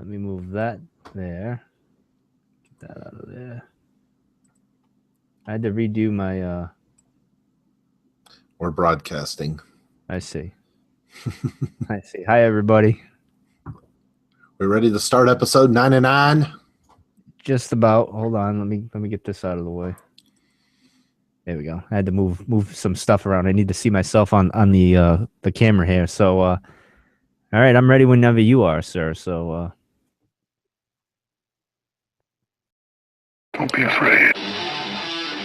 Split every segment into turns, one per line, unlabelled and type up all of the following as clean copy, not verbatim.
Let me move that there. Get that out of there. I had to redo my...
We're broadcasting.
I see. I see. Hi, everybody.
We're ready to start episode 99.
Just about. Hold on. Let me get this out of the way. There we go. I had to move some stuff around. I need to see myself on the camera here. So, all right, I'm ready whenever you are, sir. So,
don't be afraid.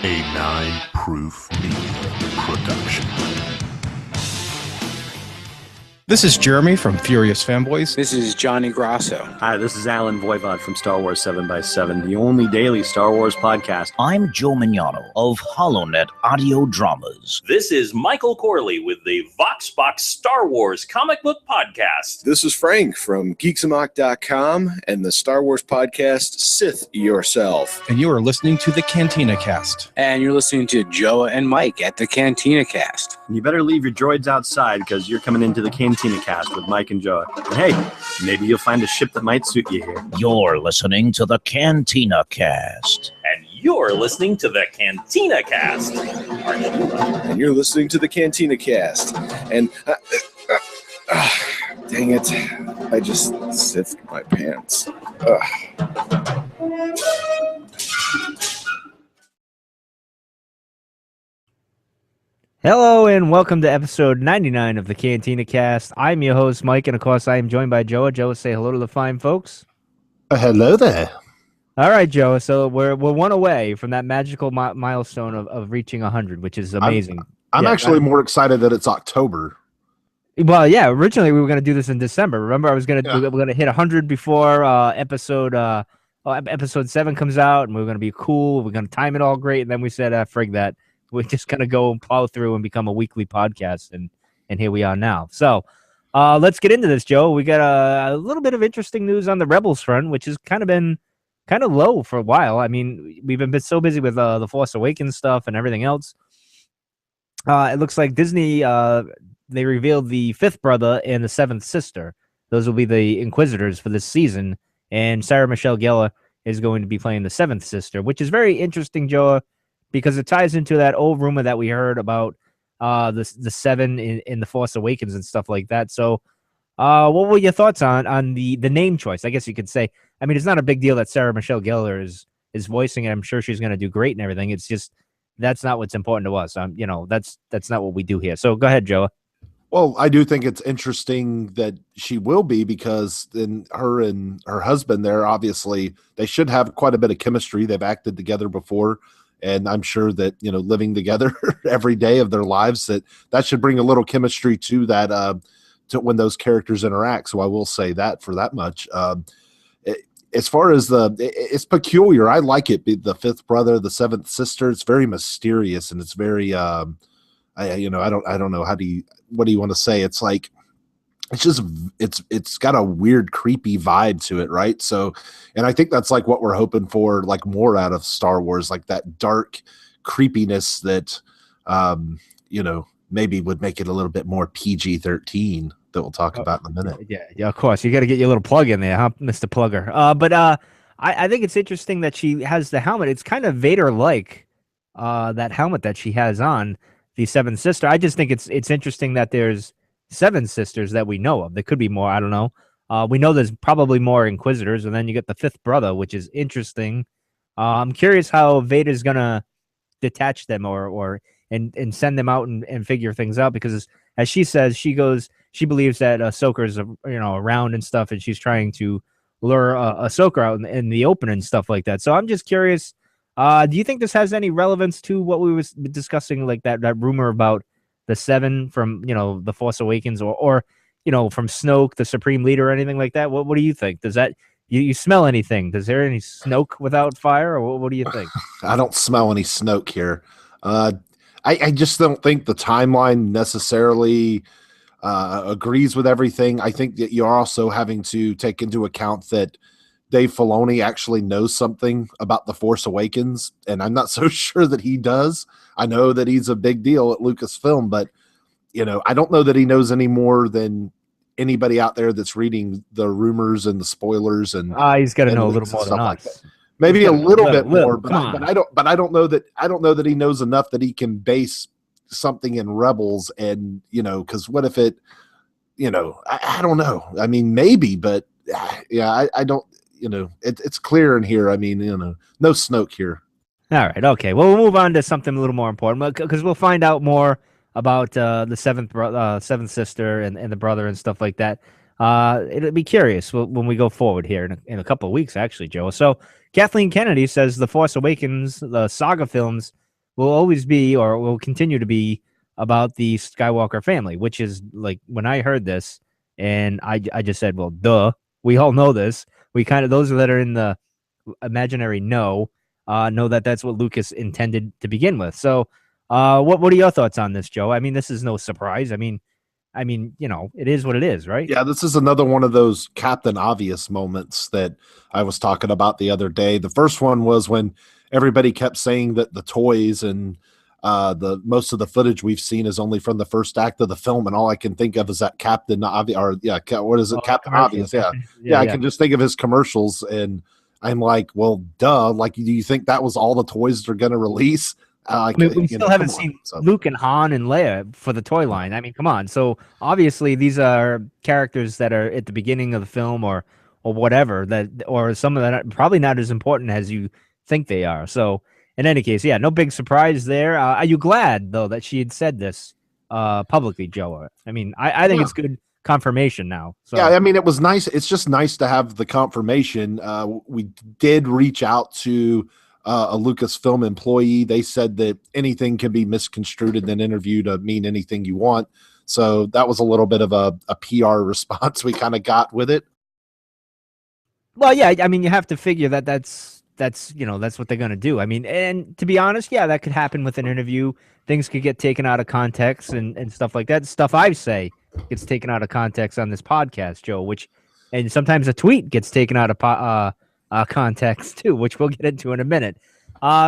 A 9-Proof Media Production.
This is Jeremy from Furious Fanboys.
This is Johnny Grasso.
Hi, this is Alan Voivod from Star Wars 7x7, the only daily Star Wars podcast.
I'm Joe Mignano of HoloNet Audio Dramas.
This is Michael Corley with the VoxBox Star Wars comic book podcast.
This is Frank from GeeksAmok.com and the Star Wars podcast Sith Yourself.
And you are listening to the Cantina Cast.
And you're listening to Joe and Mike at the Cantina Cast.
You better leave your droids outside because you're coming into the Cantina Cast with Mike and Joe. And hey, maybe you'll find a ship that might suit you here.
You're listening to the Cantina Cast.
And you're listening to the Cantina Cast.
And you're listening to the Cantina Cast. And dang it, I just siffed my pants.
hello and welcome to episode 99 of the Cantina Cast. I'm your host, Mike, and of course, I am joined by Joe. Joe, say hello to the fine folks.
Hello there.
All right, Joe. So we're one away from that magical milestone of reaching 100, which is amazing.
I'm actually more excited that it's October.
Well, yeah. Originally, we were going to do this in December. Remember, we're going to hit 100 before episode 7 comes out, and we're going to be cool. We're going to time it all great, and then we said, "Frig that." We're just going to go and plow through and become a weekly podcast, and here we are now. So let's get into this, Joe. We got a little bit of interesting news on the Rebels front, which has been kind of low for a while. I mean, we've been so busy with the Force Awakens stuff and everything else. It looks like Disney, they revealed the 5th brother and the 7th sister. Those will be the Inquisitors for this season, and Sarah Michelle Gellar is going to be playing the 7th sister, which is very interesting, Joe, because it ties into that old rumor that we heard about the 7 in the Force Awakens and stuff like that. So what were your thoughts on the name choice? I guess you could say, I mean, it's not a big deal that Sarah Michelle Gellar is voicing it. I'm sure she's going to do great and everything. It's just that's not what's important to us. That's not what we do here. So go ahead, Joe.
Well, I do think it's interesting that she will be, because then her and her husband there, obviously, they should have quite a bit of chemistry. They've acted together before. And I'm sure that, living together every day of their lives, that should bring a little chemistry to that, to when those characters interact. So I will say that for that much. As far as it's peculiar. I like it. The 5th brother, the 7th sister. It's very mysterious, and it's very, I don't know. What do you want to say? It's like, it's got a weird, creepy vibe to it, right? So, and I think that's like what we're hoping for, like more out of Star Wars, like that dark creepiness that, maybe would make it a little bit more PG-13 that we'll talk about in a minute.
Yeah, of course. You got to get your little plug in there, huh, Mr. Plugger? But I think it's interesting that she has the helmet. It's kind of Vader-like, that helmet that she has on, the 7th sister. I just think it's interesting that there's 7 sisters that we know of. There could be more. I don't know. We know there's probably more Inquisitors, and then you get the 5th brother, which is interesting. I'm curious how Vader's gonna detach them or send them out and figure things out, because as she says, she believes that Ahsoka's around and stuff, and she's trying to lure Ahsoka out in the open and stuff like that. So I'm just curious. Do you think this has any relevance to what we was discussing, like that rumor about the 7 from, the Force Awakens or from Snoke, the Supreme Leader, or anything like that? What do you think? Does that, you smell anything? Does there any Snoke without fire, or what do you think?
I don't smell any Snoke here. I just don't think the timeline necessarily agrees with everything. I think that you're also having to take into account that Dave Filoni actually knows something about The Force Awakens, and I'm not so sure that he does. I know that he's a big deal at Lucasfilm, but I don't know that he knows any more than anybody out there that's reading the rumors and the spoilers and
he's got to
and
know a
leaks
little
and
more than
stuff like
us.
that. Maybe a little bit more,
little,
but I don't know that he knows enough that he can base something in Rebels, and because what if it, I don't know. I mean, maybe, but yeah, I don't. It's clear in here. I mean, no Snoke here.
All right, okay. Well, we'll move on to something a little more important because we'll find out more about the seventh sister and the brother and stuff like that. It'll be curious when we go forward here in a couple of weeks, actually, Joe. So Kathleen Kennedy says The Force Awakens, the saga films, will always be or will continue to be about the Skywalker family, which is like when I heard this and I just said, well, duh, we all know this. We kind of those that are in the imaginary know that that's what Lucas intended to begin with. So, what are your thoughts on this, Joe? I mean, this is no surprise. I mean, it is what it is, right?
Yeah, this is another one of those Captain Obvious moments that I was talking about the other day. The first one was when everybody kept saying that the toys and the most of the footage we've seen is only from the first act of the film, and all I can think of is that Captain Obvious, or what is it, Captain Obvious? Yeah, I can just think of his commercials, and I'm like, well, duh. Like, do you think that was all the toys they're going to release?
I mean, we still haven't seen Luke and Han and Leia for the toy line. I mean, come on. So obviously, these are characters that are at the beginning of the film, or whatever or some of that are probably not as important as you think they are. So in any case, yeah, no big surprise there. Are you glad though that she had said this publicly, Joe? I mean, I think it's good confirmation now. So.
Yeah, I mean, it was nice. It's just nice to have the confirmation. We did reach out to a Lucasfilm employee. They said that anything can be misconstrued and then interviewed to mean anything you want. So that was a little bit of a PR response we kind of got with it.
Well, yeah, I mean, you have to figure that's what they're going to do. I mean, and to be honest, yeah, that could happen with an interview. Things could get taken out of context and stuff like that. Stuff I say gets taken out of context on this podcast, Joe, and sometimes a tweet gets taken out of context too, which we'll get into in a minute.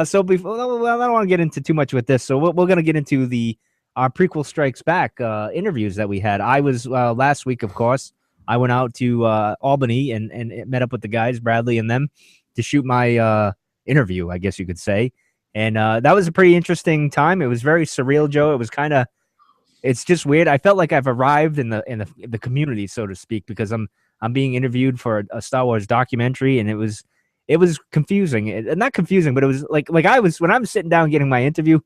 So before, well, I don't want to get into too much with this. So we're going to get into our prequel strikes back interviews that we had. I was last week, of course. I went out to Albany and met up with the guys, Bradley and them, to shoot my interview, I guess you could say. And that was a pretty interesting time. It was very surreal, Joe. It was it's just weird. I felt like I've arrived in the community, so to speak, because I'm being interviewed for a Star Wars documentary, and it was confusing. Not confusing, but it was like I was when I'm sitting down getting my interview,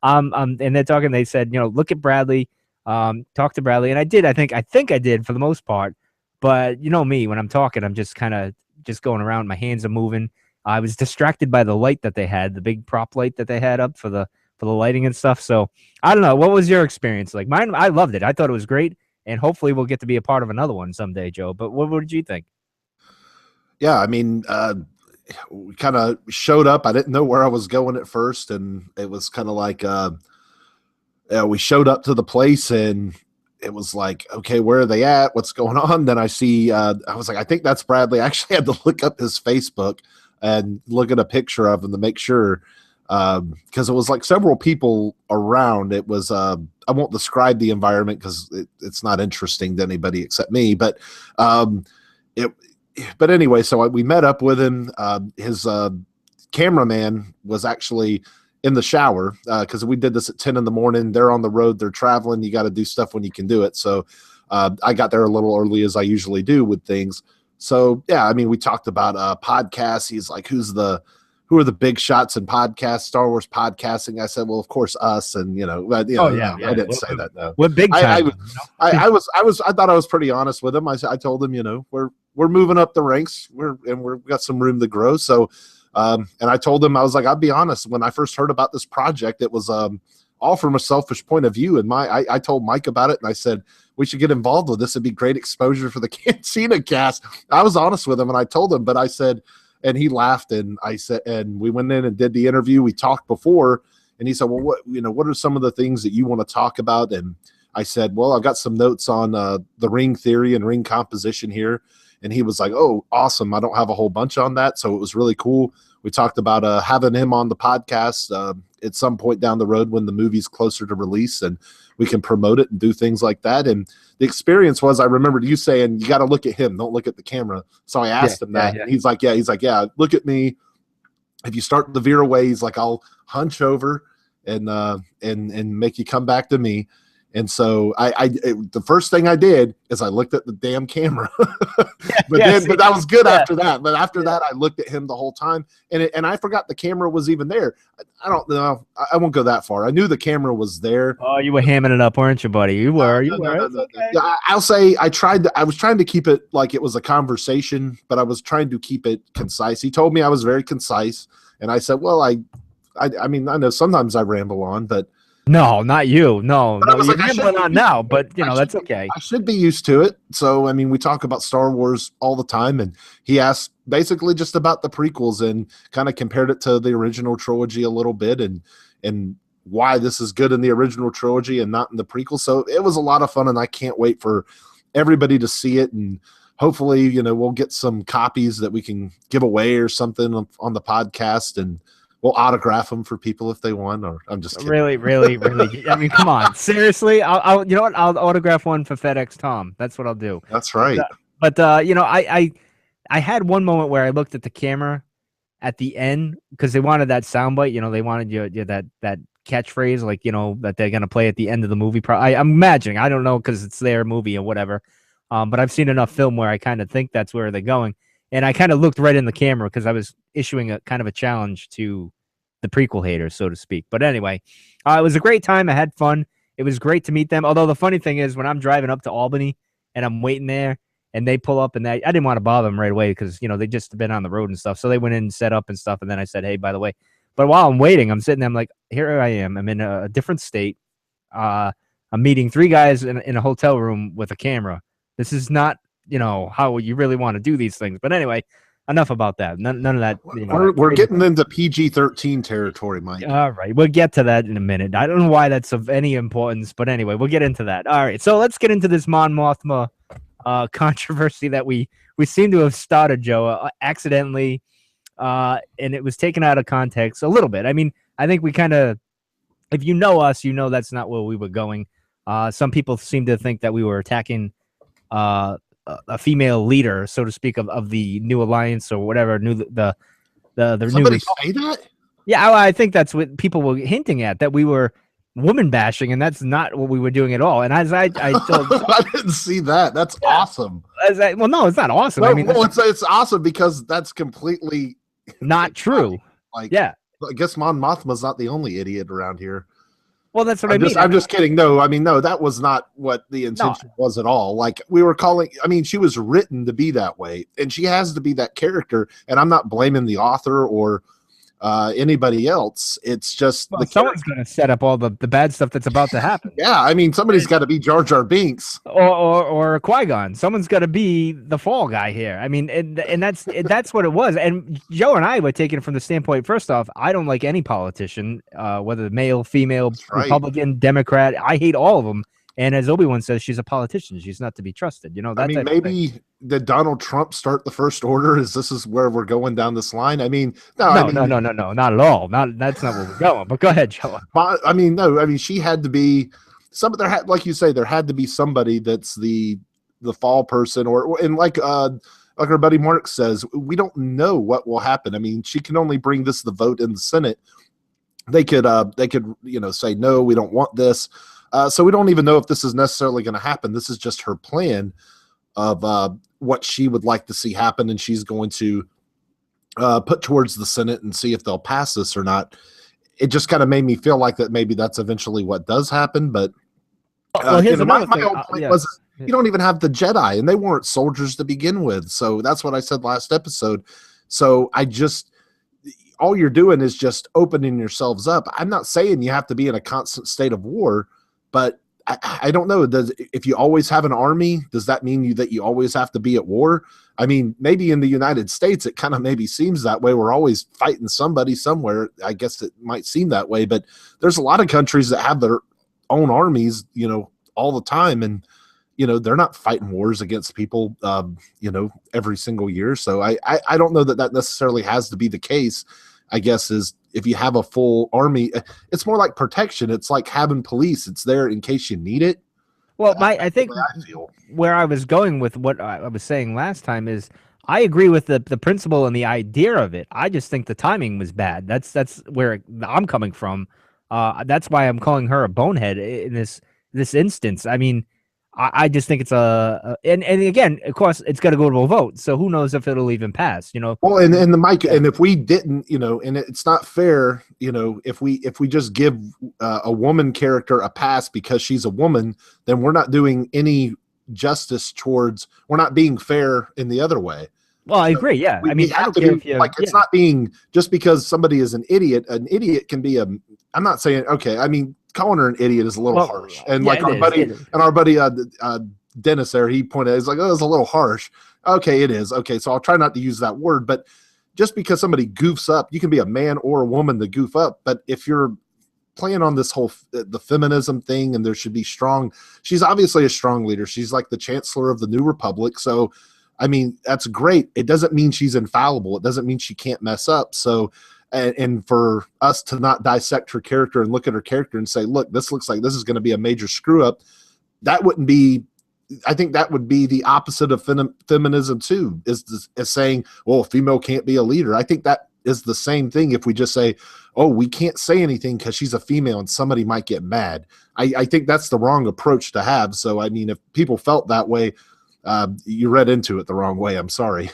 and they're talking. They said, look at Bradley, talk to Bradley, and I did. I think I did for the most part. But you know me, when I'm talking, I'm just kind of just going around. My hands are moving. I was distracted by the light that they had, the big prop light that they had up for the lighting and stuff. So I don't know. What was your experience like? Mine, I loved it. I thought it was great. And hopefully we'll get to be a part of another one someday, Joe. But what did you think?
Yeah, I mean, we kind of showed up. I didn't know where I was going at first. And it was kind of like we showed up to the place and it was like, okay, where are they at? What's going on? Then I see, I was like, I think that's Bradley. I actually had to look up his Facebook and look at a picture of him to make sure. Because it was like several people around. It was I won't describe the environment because it's not interesting to anybody except me. But anyway, so we met up with him. His cameraman was actually in the shower because we did this at 10 in the morning. They're on the road. They're traveling. You got to do stuff when you can do it. So I got there a little early as I usually do with things. So yeah, I mean, we talked about podcasts. He's like, who are the big shots in podcasts, Star Wars podcasting? I said, well, of course, us. And, I didn't say that. No.
What big time?
I thought I was pretty honest with him. I told him, we're moving up the ranks. We've got some room to grow. So, and I told him, I was like, I'll be honest. When I first heard about this project, it was all from a selfish point of view. And I told Mike about it and I said, we should get involved with this. It'd be great exposure for the Cantina cast. I was honest with him and I told him, but I said, and he laughed and I said, and we went in and did the interview. We talked before and he said, well, what are some of the things that you want to talk about? And I said, well, I've got some notes on the ring theory and ring composition here. And he was like, oh, awesome. I don't have a whole bunch on that. So it was really cool. We talked about having him on the podcast at some point down the road when the movie's closer to release and we can promote it and do things like that. And the experience was, I remembered you saying, you got to look at him. Don't look at the camera. So I asked him that. And he's like, yeah, look at me. If you start to veer away, he's like, I'll hunch over and make you come back to me. And so the first thing I did is I looked at the damn camera, but that was good after that. But after that, I looked at him the whole time, and I forgot the camera was even there. I don't know. I won't go that far. I knew the camera was there.
Oh, you were hamming it up, weren't you, buddy? You were.
No. I'll say I was trying to keep it like it was a conversation, but I was trying to keep it concise. He told me I was very concise, and I said, well, I mean, I know sometimes I ramble on, but.
No, not you. No, you're
like,
rambling on now, but that's okay.
I should be used to it. So, I mean, we talk about Star Wars all the time, and he asked basically just about the prequels and kind of compared it to the original trilogy a little bit and why this is good in the original trilogy and not in the prequel. So it was a lot of fun, and I can't wait for everybody to see it. And hopefully, we'll get some copies that we can give away or something on the podcast, and we'll autograph them for people if they want. Or I'm just kidding.
Really. I mean, come on, seriously. I'll you know what? I'll autograph one for FedEx Tom. That's what I'll do.
That's right.
But I had one moment where I looked at the camera at the end because they wanted that soundbite. They wanted you that catchphrase, like that they're gonna play at the end of the movie. I'm imagining. I don't know because it's their movie or whatever. But I've seen enough film where I kind of think that's where they're going. And I kind of looked right in the camera because I was issuing a kind of a challenge to the prequel haters, so to speak. But anyway, it was a great time. I had fun. It was great to meet them. Although the funny thing is when I'm driving up to Albany and I'm waiting there and they pull up and I didn't want to bother them right away because, they just been on the road and stuff. So they went in and set up and stuff. And then I said, hey, by the way, but while I'm waiting, I'm sitting there, I'm like, here I am. I'm in a different state. I'm meeting 3 guys in a hotel room with a camera. This is not, how you really want to do these things. But anyway, enough about that. None of that.
We're getting into PG-13 territory, Mike.
All right. We'll get to that in a minute. I don't know why that's of any importance, but anyway, we'll get into that. All right. So let's get into this Mon Mothma controversy that we seem to have started, Joe, accidentally. And it was taken out of context a little bit. I mean, I think we kind of, if you know us, that's not where we were going. Some people seem to think that we were attacking a female leader, so to speak, of the new alliance or whatever. The
somebody say that?
Yeah, I think that's what people were hinting at, that we were woman bashing, and that's not what we were doing at all. And as I told,
I didn't see that. That's awesome.
Well, no, it's not awesome.
No,
I mean,
it's awesome because that's completely
not true.
Like,
yeah,
I guess Mon Mothma's not the only idiot around here.
Well, that's what I mean.
I'm just kidding. No, I mean, no, that was not what the intention was at all. Like, we were calling, I mean, she was written to be that way, and she has to be that character. And I'm not blaming the author or anybody else. It's just
someone's going to set up all the bad stuff that's about to happen.
Yeah, I mean, somebody's got to be Jar Jar Binks
or Qui-Gon. Someone's got to be the fall guy here. I mean, and that's what it was. And Joe and I were taking it from the standpoint. First off, I don't like any politician, whether male, female, Republican, Democrat. I hate all of them. And as Obi-Wan says, she's a politician. She's not to be trusted.
I mean, maybe did Donald Trump start the First Order? This is where we're going down this line? I mean,
no, not at all. That's not where we're going. But go ahead, Joe.
I mean, no. I mean, she had to be like you say, there had to be somebody that's the fall person, and like our buddy Mark says, we don't know what will happen. I mean, she can only bring the vote in the Senate. They could say no, we don't want this. So we don't even know if this is necessarily going to happen. This is just her plan of what she would like to see happen, and she's going to put towards the Senate and see if they'll pass this or not. It just kind of made me feel like that maybe that's eventually what does happen. But
here's
my old point was you don't even have the Jedi, and they weren't soldiers to begin with. So that's what I said last episode. So all you're doing is just opening yourselves up. I'm not saying you have to be in a constant state of war, but I don't know. If you always have an army, does that mean that you always have to be at war? I mean, maybe in the United States, it kind of maybe seems that way. We're always fighting somebody somewhere. I guess it might seem that way, but there's a lot of countries that have their own armies, all the time, and they're not fighting wars against people, every single year. So I don't know that necessarily has to be the case. I guess is if you have a full army, it's more like protection. It's like having police. It's there in case you need it.
Well, I think where I was going with what I was saying last time is I agree with the principle and the idea of it. I just think the timing was bad. That's where I'm coming from. That's why I'm calling her a bonehead in this instance. I mean, I just think it's and again, of course, it's got to go to a vote. So who knows if it'll even pass?
Well, and the mic, and if we didn't, and it's not fair, if we just give a woman character a pass because she's a woman, then we're not doing any justice towards. We're not being fair in the other way.
Well, I agree. Yeah, I mean, I don't care if you
it's not being just because somebody is an idiot. An idiot can be I'm not saying okay. I mean, calling her an idiot is a little harsh. And our buddy Dennis there, he pointed out, he's like, oh, it's a little harsh. Okay, it is. Okay, so I'll try not to use that word. But just because somebody goofs up, you can be a man or a woman to goof up. But if you're playing on this whole the feminism thing, and there should be strong. She's obviously a strong leader. She's like the chancellor of the New Republic. So, I mean, that's great. It doesn't mean she's infallible. It doesn't mean she can't mess up. So, and for us to not dissect her character and look at her character and say, look, this looks like this is going to be a major screw up. That wouldn't be. I think that would be the opposite of feminism too. Is saying, well, a female can't be a leader. I think that is the same thing. If we just say, oh, we can't say anything because she's a female and somebody might get mad. I think that's the wrong approach to have. So, I mean, if people felt that way, you read into it the wrong way. I'm sorry.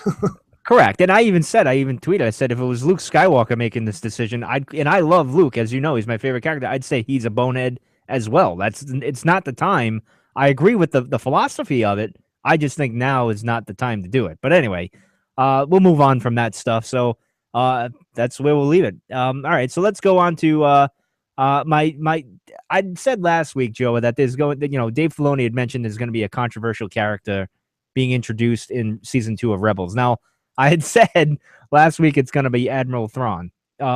Correct. And I even tweeted, I said, if it was Luke Skywalker making this decision, and I love Luke, as you know, he's my favorite character. I'd say he's a bonehead as well. It's not the time. I agree with the philosophy of it. I just think now is not the time to do it. But anyway, we'll move on from that stuff. So that's where we'll leave it. All right. So let's go on to I said last week, Joe, that Dave Filoni had mentioned there's going to be a controversial character being introduced in season 2 of Rebels. Now, I had said last week it's going to be Admiral Thrawn,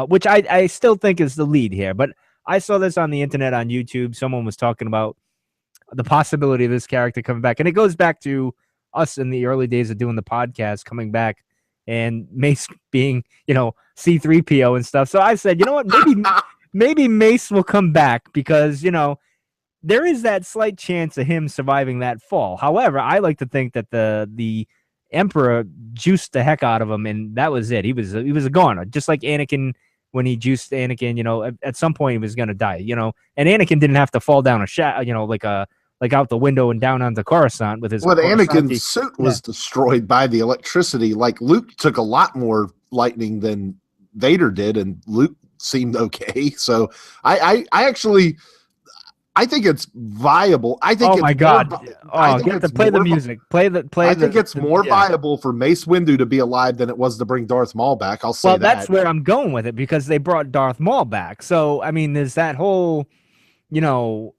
which I still think is the lead here. But I saw this on the internet on YouTube. Someone was talking about the possibility of this character coming back. And it goes back to us in the early days of doing the podcast, coming back and Mace being, C-3PO and stuff. So I said, you know what, maybe Mace will come back because, there is that slight chance of him surviving that fall. However, I like to think that the Emperor juiced the heck out of him, and that was it. He was a goner, just like Anakin when he juiced Anakin. At some point he was gonna die. And Anakin didn't have to fall down a shaft, like out the window and down onto Coruscant with his.
Well, Anakin's suit was destroyed by the electricity. Like Luke took a lot more lightning than Vader did, and Luke seemed okay. So I actually. I think it's viable. I think.
Oh my God! Get to play the music. I
think it's more viable for Mace Windu to be alive than it was to bring Darth Maul back. I'll say that.
Well, that's where I'm going with it because they brought Darth Maul back. So I mean, there's that whole, you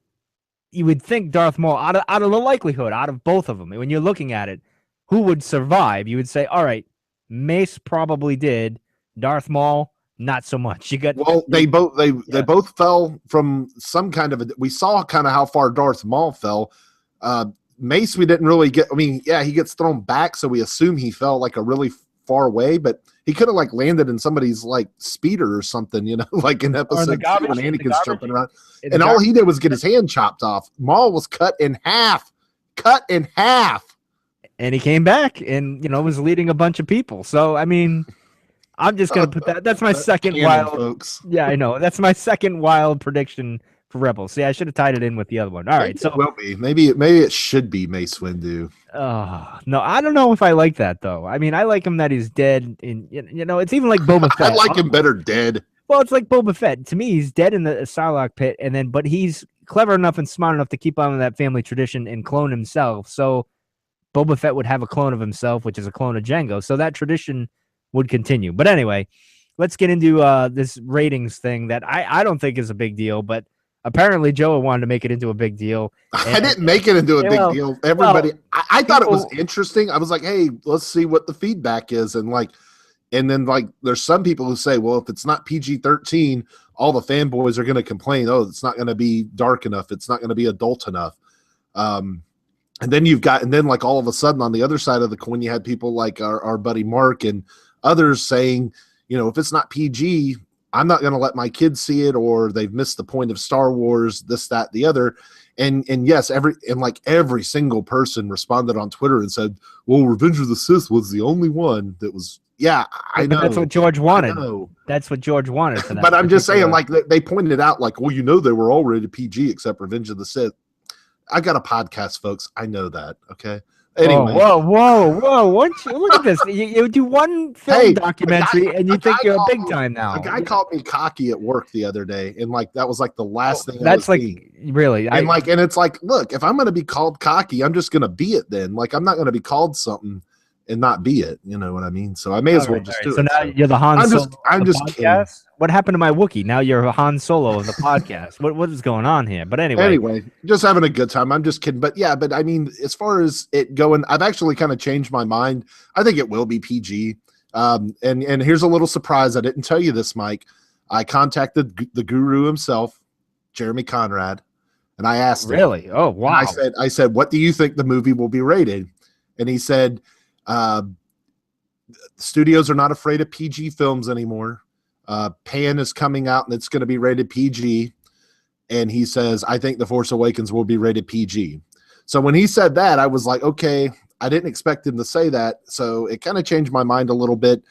would think Darth Maul out of the likelihood out of both of them. When you're looking at it, who would survive? You would say, all right, Mace probably did. Darth Maul. Not so much.
They both fell from some kind of we saw kind of how far Darth Maul fell. Mace, we didn't really get. I mean, yeah, he gets thrown back, so we assume he fell like a really far way, but he could have like landed in somebody's like speeder or something, like in episode 2 when Anakin's jumping around, and all he did was get his hand chopped off. Maul was cut in half,
and he came back and was leading a bunch of people. So I mean. I'm just going to put that. That's my second wild.
Folks.
Yeah, I know. That's my second wild prediction for Rebels. See, I should have tied it in with the other one. All right. So
it will be. Maybe it should be Mace Windu.
No, I don't know if I like that though. I mean, I like him that he's dead. And it's even like Boba Fett.
I like him better dead.
Well, it's like Boba Fett. To me, he's dead in the Sarlacc pit, but he's clever enough and smart enough to keep on that family tradition and clone himself. So Boba Fett would have a clone of himself, which is a clone of Jango. So that tradition would continue. But anyway, let's get into this ratings thing that I don't think is a big deal, but apparently Joe wanted to make it into a big deal.
I didn't make it into a big deal. Everybody, I thought it was interesting. I was like, hey, let's see what the feedback is. And then there's some people who say, well, if it's not PG-13, all the fanboys are going to complain. Oh, it's not going to be dark enough. It's not going to be adult enough. And then like all of a sudden on the other side of the coin, you had people like our buddy Mark and others saying, if it's not PG, I'm not going to let my kids see it, or they've missed the point of Star Wars, this, that, the other. And yes, every single person responded on Twitter and said, well, Revenge of the Sith was the only one that was, I know.
That's what George wanted. That's what George wanted for that.
But I'm just saying, like, they pointed out, like, well, they were all rated PG except Revenge of the Sith. I got a podcast, folks. I know that. Okay. Anyway.
Whoa. Look at this. You do one film documentary and you think you're big time now.
A guy called me cocky at work the other day. And like, that was like the last thing.
That's like, really.
And it's like, look, if I'm going to be called cocky, I'm just going to be it then. Like, I'm not going to be called something and not be it. You know what I mean? So I may as well just do it.
So now you're the Han Solo.
I'm just kidding.
What happened to my Wookiee? Now you're a Han Solo of the podcast. What is going on here? But anyway,
just having a good time. I'm just kidding. But yeah, but I mean, as far as it going, I've actually kind of changed my mind. I think it will be PG. And here's a little surprise. I didn't tell you this, Mike. I contacted the guru himself, Jeremy Conrad, and I asked him.
Really? Oh, wow.
I said, what do you think the movie will be rated? And he said, studios are not afraid of PG films anymore. Pan is coming out and it's going to be rated PG. And he says, I think The Force Awakens will be rated PG. So when he said that, I was like, okay, I didn't expect him to say that. So it kind of changed my mind a little bit.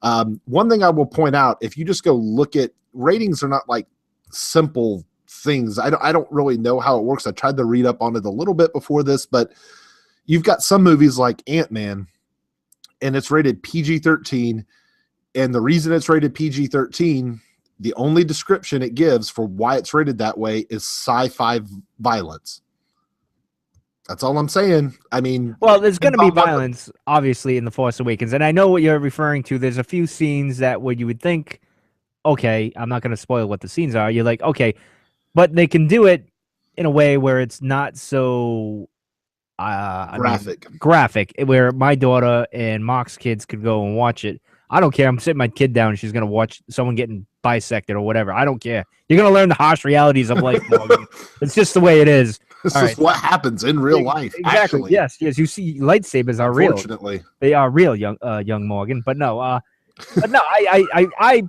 One thing I will point out, if you just go look at ratings, are not like simple things. I don't really know how it works. I tried to read up on it a little bit before this, but you've got some movies like Ant-Man and it's rated PG-13. And the reason it's rated PG-13, the only description it gives for why it's rated that way is sci-fi violence. That's all I'm saying. I mean,
well, there's going to be violence, obviously, in The Force Awakens. And I know what you're referring to. There's a few scenes that where you would think, okay, I'm not going to spoil what the scenes are. You're like, okay, but they can do it in a way where it's not so graphic, where my daughter and Mark's kids could go and watch it. I don't care. I'm sitting my kid down and she's going to watch someone getting bisected or whatever. I don't care. You're going to learn the harsh realities of life, Morgan. It's just the way it is.
This is what happens in real life.
Exactly.
Actually.
Yes. You see, lightsabers are real.
Unfortunately.
They are real, young Morgan. But no, I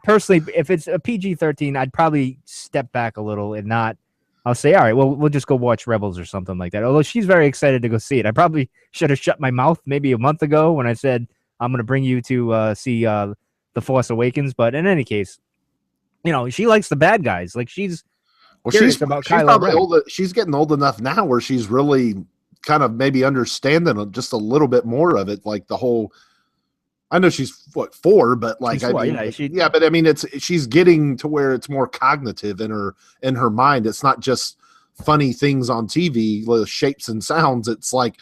personally, if it's a PG-13, I'd probably step back a little and not. I'll say, all right, well, we'll just go watch Rebels or something like that. Although she's very excited to go see it. I probably should have shut my mouth maybe a month ago when I said, I'm going to bring you to see The Force Awakens. But in any case, she likes the bad guys. Like she's about Kylo Ren.
She's getting old enough now where she's really kind of maybe understanding just a little bit more of it. Like the whole, I know she's 4, but like, but I mean, she's getting to where it's more cognitive in her mind. It's not just funny things on TV, little shapes and sounds. It's like,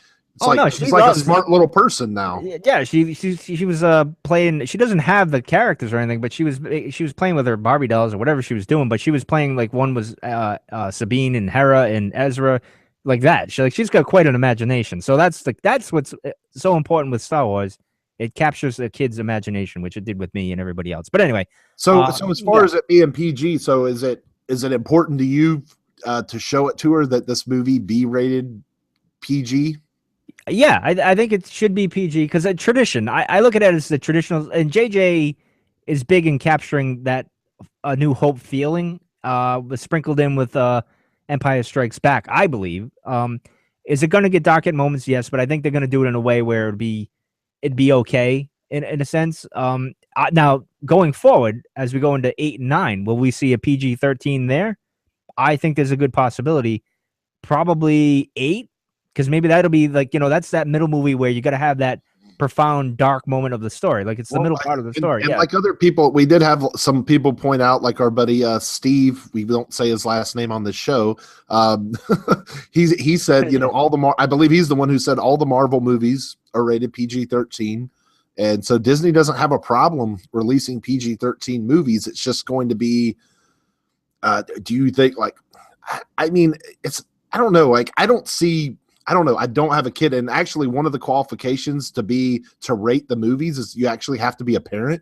she's like a smart little person now.
Yeah, she was playing. She doesn't have the characters or anything, but she was playing with her Barbie dolls or whatever she was doing. But she was playing like one was Sabine and Hera and Ezra, like that. She's got quite an imagination. So that's what's so important with Star Wars. It captures the kid's imagination, which it did with me and everybody else. But anyway,
so as far as it being PG, so is it important to you to show it to her that this movie be rated PG?
Yeah, I think it should be PG because a tradition. I look at it as the traditional, and JJ is big in capturing that A New Hope feeling, sprinkled in with Empire Strikes Back, I believe. Is it going to get dark at moments? Yes, but I think they're going to do it in a way where it'd be okay in a sense. Now going forward, as we go into 8 and 9, will we see a PG-13 there? I think there's a good possibility. Probably 8. Because maybe that'll be like, that's that middle movie where you got to have that profound dark moment of the story. Like it's the middle part of the story.
And like other people, we did have some people point out, like our buddy Steve, we don't say his last name on this show. He said, I believe he's the one who said all the Marvel movies are rated PG-13. And so Disney doesn't have a problem releasing PG-13 movies. It's just going to be, do you think I mean, I don't know. Like, I don't know. I don't have a kid. And actually one of the qualifications to rate the movies is you actually have to be a parent.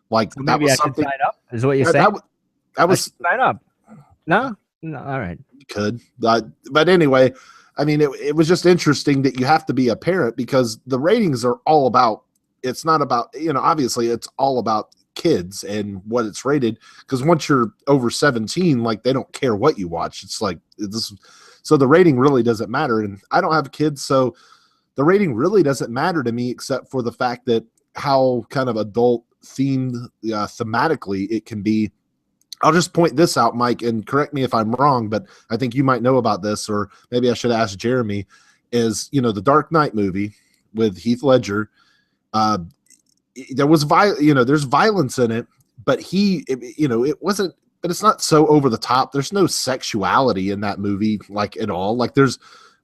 Like
so
that was something.
Sign up, is what you're saying?
That was
sign up. No. All right.
You could. But anyway, I mean, it was just interesting that you have to be a parent because the ratings are all about, it's not about, obviously it's all about kids and what it's rated. Because once you're over 17, like they don't care what you watch. It's like this. So the rating really doesn't matter. And I don't have kids, so the rating really doesn't matter to me, except for the fact that how kind of adult themed thematically it can be. I'll just point this out, Mike, and correct me if I'm wrong, but I think you might know about this, or maybe I should ask Jeremy, is, the Dark Knight movie with Heath Ledger. There was there's violence in it, but it wasn't, but it's not so over the top. There's no sexuality in that movie, like at all. Like there's,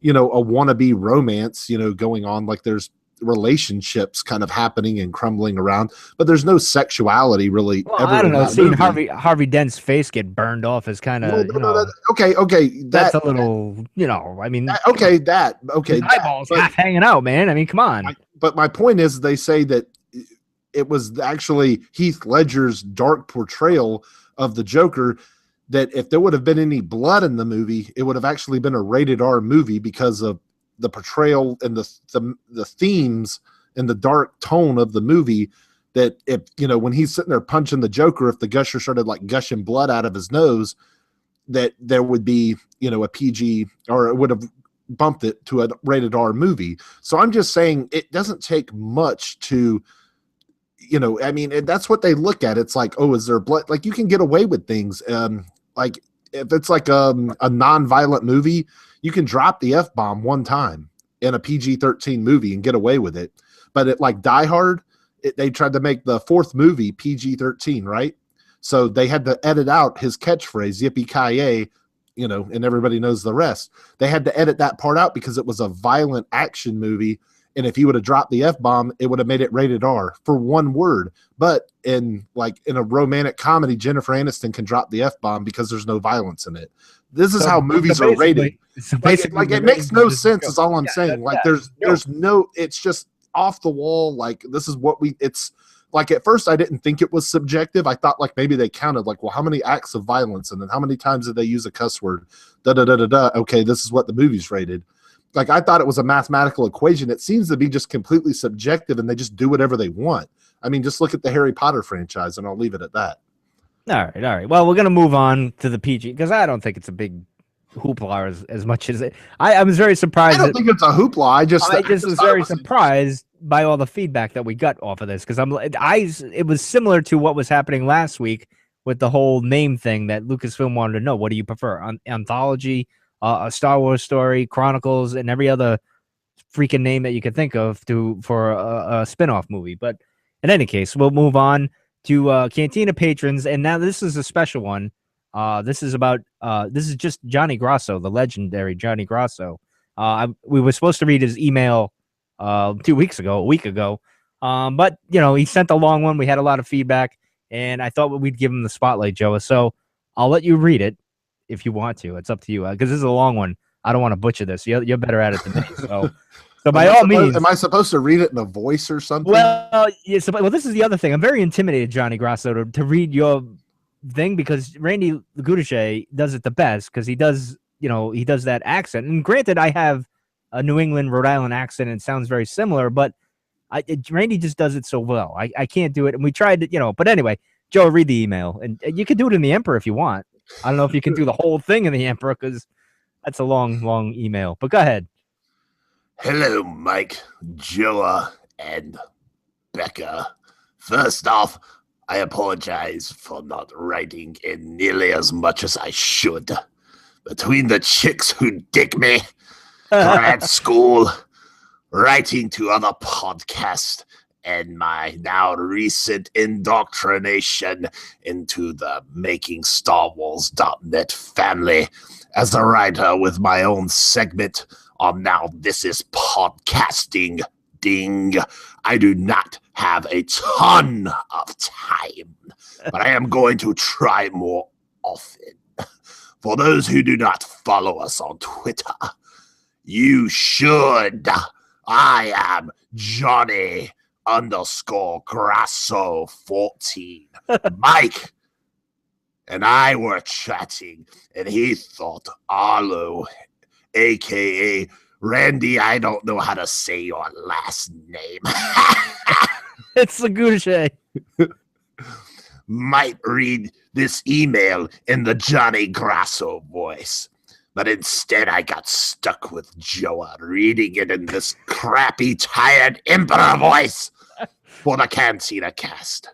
a wannabe romance, going on. Like there's relationships kind of happening and crumbling around, but there's no sexuality really.
Well, I don't know. Seeing Harvey Dent's face get burned off is kind of
okay.
That's a little, I mean,
okay.
Eyeballs half hanging out, man. I mean, come on.
But my point is, they say that it was actually Heath Ledger's dark portrayal of the Joker, that if there would have been any blood in the movie, it would have actually been a rated R movie because of the portrayal and the themes and the dark tone of the movie. That if, when he's sitting there punching the Joker, if the gusher started like gushing blood out of his nose, that there would be, a PG, or it would have bumped it to a rated R movie. So I'm just saying it doesn't take much to, I mean, that's what they look at. It's like, oh, is there blood? Like you can get away with things. Like if it's like a non-violent movie, you can drop the F-bomb one time in a PG-13 movie and get away with it. But it, like Die Hard, they tried to make the fourth movie PG-13, right? So they had to edit out his catchphrase, yippee-ki-yay, and everybody knows the rest. They had to edit that part out because it was a violent action movie. And if he would have dropped the F-bomb, it would have made it rated R for one word. But in a romantic comedy, Jennifer Aniston can drop the F-bomb because there's no violence in it. This is how movies are rated.
So
like it makes no sense is all I'm saying. Like there's no, it's just off the wall. Like this is what it's like. At first I didn't think it was subjective. I thought like maybe they counted like, well, how many acts of violence and then how many times did they use a cuss word? Okay, this is what the movie's rated. Like I thought it was a mathematical equation. It seems to be just completely subjective and they just do whatever they want. I mean, just look at the Harry Potter franchise and I'll leave it at that.
All right. Well, we're going to move on to the PG because I don't think it's a big hoopla as much as it. I was very surprised.
I don't think it's a hoopla. I just
was very surprised by all the feedback that we got off of this because it was similar to what was happening last week with the whole name thing that Lucasfilm wanted to know. What do you prefer? Anthology, a Star Wars story, Chronicles, and every other freaking name that you could think of for a spin-off movie. But in any case, we'll move on to Cantina patrons, and now this is a special one. This is just Johnny Grasso, the legendary Johnny Grasso. We were supposed to read his email a week ago, but he sent a long one. We had a lot of feedback, and I thought we'd give him the spotlight, Joe. So I'll let you read it if you want to. It's up to you because this is a long one. I don't want to butcher this. You're better at it than me. So by all means,
am I supposed to read it in a voice or something?
Well, yes. Well, this is the other thing. I'm very intimidated, Johnny Grasso, to read your thing because Randy Gudiche does it the best because he does that accent. And granted, I have a New England, Rhode Island accent and it sounds very similar, but Randy just does it so well. I can't do it. And we tried to, but anyway, Joe, read the email and you can do it in the Emperor if you want. I don't know if you can do the whole thing in the Emperor because that's a long, long email, but go ahead.
Hello, Mike, Joa, and Becca. First off, I apologize for not writing in nearly as much as I should. Between the chicks who dig me, grad school, writing to other podcasts, and my now recent indoctrination into the MakingStarWars.net family as a writer with my own segment on Now This Is Podcasting. Ding. I do not have a ton of time, but I am going to try more often. For those who do not follow us on Twitter, you should. I am Johnny_Grasso14. Mike and I were chatting, and he thought Arlo aka Randy, I don't know how to say your last name.
It's Laguche.
Might read this email in the Johnny Grasso voice, but instead I got stuck with Joa reading it in this crappy, tired emperor voice for the Cantina cast.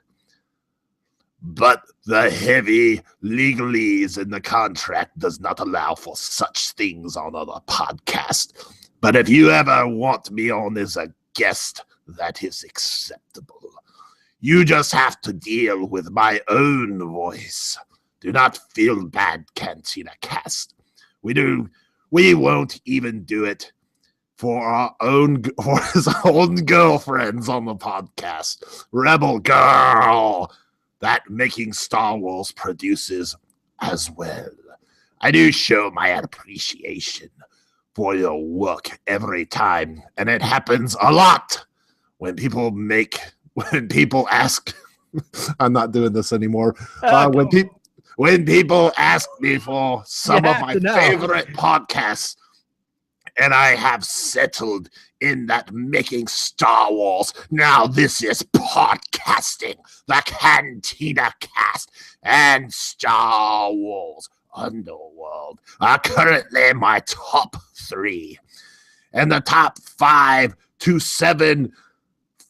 But the heavy legalese in the contract does not allow for such things on other podcasts. But if you ever want me on as a guest, that is acceptable. You just have to deal with my own voice. Do not feel bad, Cantina cast. We won't even do it for his own girlfriends on the podcast. Rebel Girl, that Making Star Wars produces as well. I do show my appreciation for your work every time, and it happens a lot when people ask. I'm not doing this anymore. When people ask me for some of my favorite podcasts, and I have settled in that Making Star Wars. Now this is podcasting, the Cantina cast, and Star Wars Underworld are currently my top 3. And the top 5 to 7